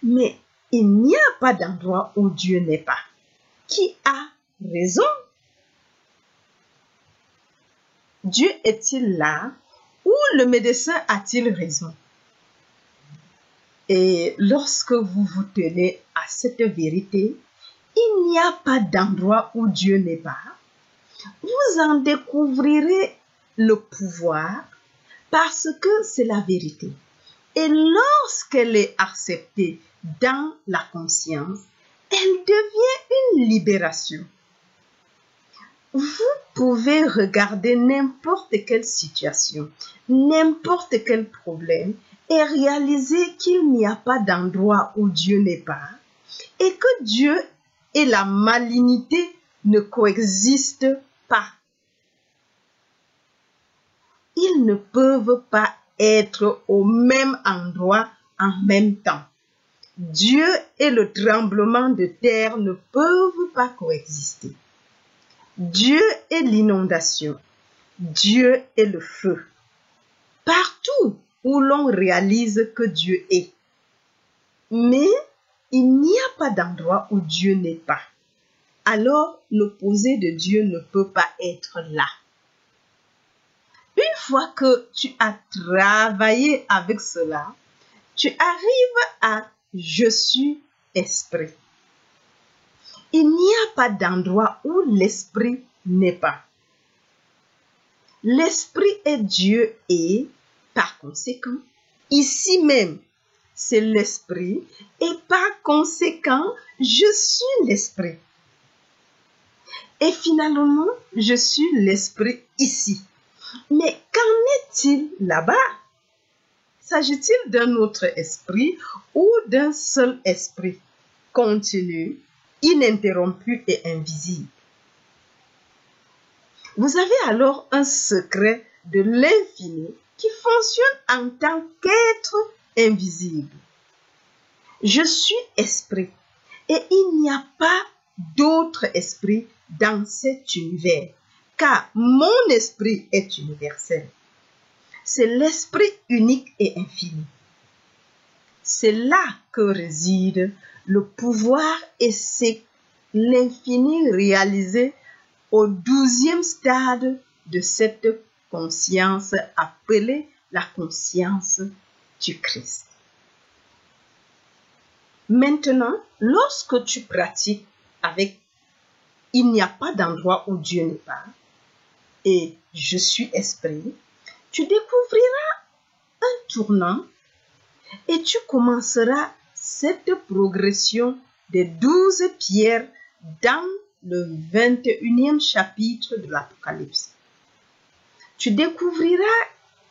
Mais il n'y a pas d'endroit où Dieu n'est pas. Qui a raison? Dieu est-il là ou le médecin a-t-il raison? Et lorsque vous vous tenez à cette vérité, il n'y a pas d'endroit où Dieu n'est pas. Vous en découvrirez le pouvoir parce que c'est la vérité. Et lorsqu'elle est acceptée dans la conscience, elle devient une libération. Vous pouvez regarder n'importe quelle situation, n'importe quel problème et réaliser qu'il n'y a pas d'endroit où Dieu n'est pas et que Dieu et la malignité ne coexistent pas. Ils ne peuvent pas être au même endroit en même temps. Dieu et le tremblement de terre ne peuvent pas coexister. Dieu est l'inondation. Dieu est le feu. Partout où l'on réalise que Dieu est. Mais il n'y a pas d'endroit où Dieu n'est pas. Alors l'opposé de Dieu ne peut pas être là. Une fois que tu as travaillé avec cela, tu arrives à « je suis esprit ». Il n'y a pas d'endroit où l'esprit n'est pas. L'esprit est Dieu et, par conséquent, ici même, c'est l'esprit et par conséquent, je suis l'esprit. Et finalement, je suis l'esprit ici. Mais qu'en est-il là-bas? S'agit-il d'un autre esprit ou d'un seul esprit continu, ininterrompu et invisible? Vous avez alors un secret de l'infini qui fonctionne en tant qu'être invisible. Je suis esprit et il n'y a pas d'autre esprit dans cet univers, car mon esprit est universel. C'est l'esprit unique et infini. C'est là que réside le pouvoir et c'est l'infini réalisé au 12e stade de cette conscience appelée la conscience du Christ. Maintenant, lorsque tu pratiques avec « il n'y a pas d'endroit où Dieu n'est pas » et « je suis esprit », tu découvriras un tournant et tu commenceras cette progression des 12 pierres dans le 21e chapitre de l'Apocalypse. Tu découvriras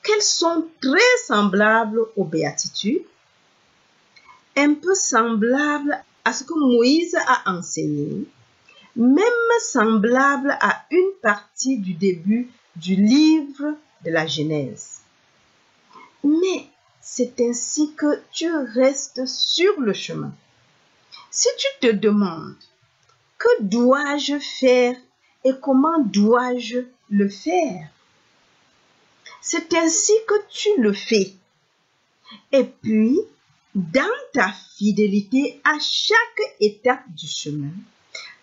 qu'elles sont très semblables aux béatitudes, un peu semblables à ce que Moïse a enseigné, même semblables à une partie du début du livre de la Genèse. Mais c'est ainsi que tu restes sur le chemin. Si tu te demandes que dois-je faire et comment dois-je le faire, c'est ainsi que tu le fais. Et puis, dans ta fidélité à chaque étape du chemin,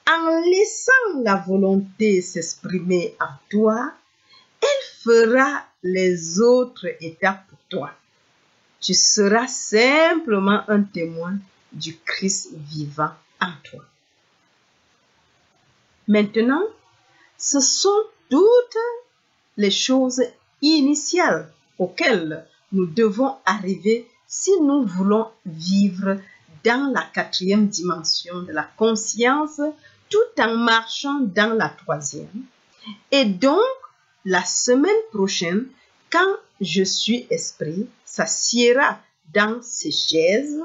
en laissant la volonté s'exprimer en toi, elle fera les autres étapes pour toi. Tu seras simplement un témoin du Christ vivant en toi. Maintenant, ce sont toutes les choses initiales auxquelles nous devons arriver si nous voulons vivre dans la 4e dimension de la conscience tout en marchant dans la 3e. Et donc, la semaine prochaine, quand je suis esprit, s'assiera dans ces chaises,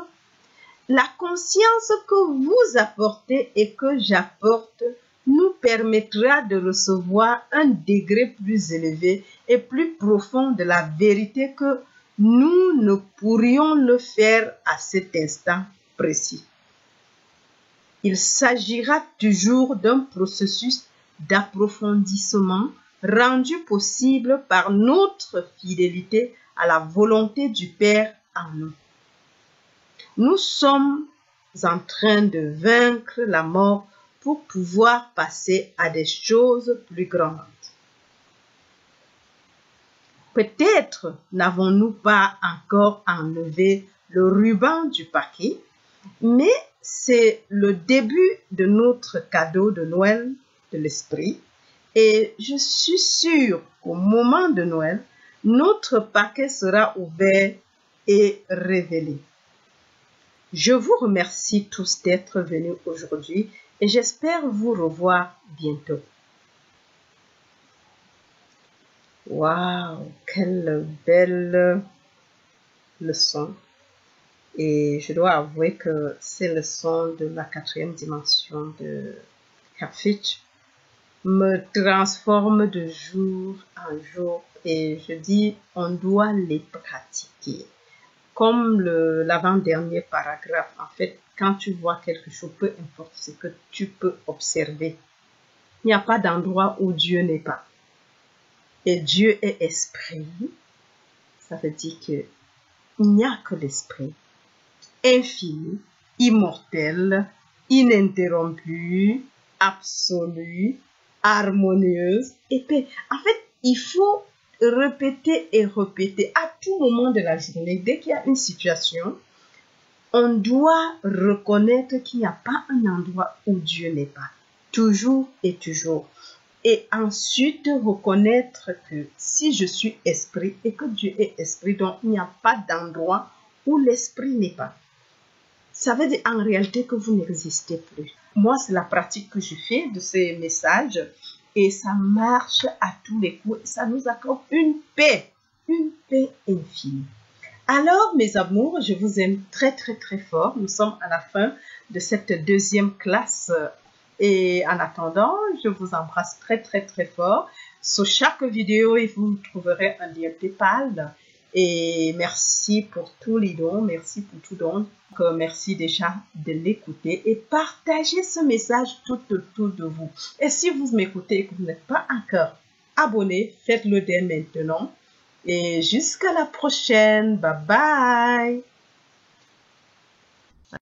la conscience que vous apportez et que j'apporte nous permettra de recevoir un degré plus élevé et plus profond de la vérité que nous ne pourrions le faire à cet instant précis. Il s'agira toujours d'un processus d'approfondissement rendu possible par notre fidélité à la volonté du Père en nous. Nous sommes en train de vaincre la mort pour pouvoir passer à des choses plus grandes. Peut-être n'avons-nous pas encore enlevé le ruban du paquet, mais c'est le début de notre cadeau de Noël de l'Esprit. Et je suis sûre qu'au moment de Noël, notre paquet sera ouvert et révélé. Je vous remercie tous d'être venus aujourd'hui et j'espère vous revoir bientôt. Waouh, quelle belle leçon. Et je dois avouer que ces leçons de la 4e dimension de Karfitch me transforment de jour en jour. Et je dis, on doit les pratiquer. Comme l'avant-dernier paragraphe, en fait, quand tu vois quelque chose, peu importe ce que tu peux observer, il n'y a pas d'endroit où Dieu n'est pas. Et Dieu est esprit. Ça veut dire qu'il n'y a que l'esprit. Infini, immortel, ininterrompu, absolu, harmonieuse et paix. En fait, il faut répéter et répéter à tout moment de la journée. Dès qu'il y a une situation, on doit reconnaître qu'il n'y a pas un endroit où Dieu n'est pas. Toujours et toujours. Et ensuite, reconnaître que si je suis esprit et que Dieu est esprit, donc il n'y a pas d'endroit où l'esprit n'est pas. Ça veut dire en réalité que vous n'existez plus. Moi, c'est la pratique que je fais de ces messages et ça marche à tous les coups. Ça nous accorde une paix infinie. Alors, mes amours, je vous aime très, très, très fort. Nous sommes à la fin de cette 2e classe et en attendant, je vous embrasse très, très, très fort. Sur chaque vidéo, vous trouverez un lien PayPal. Et merci pour tous les dons, merci pour tout don. Merci déjà de l'écouter et partagez ce message tout autour de vous. Et si vous m'écoutez et que vous n'êtes pas encore abonné, faites-le dès maintenant. Et jusqu'à la prochaine. Bye bye.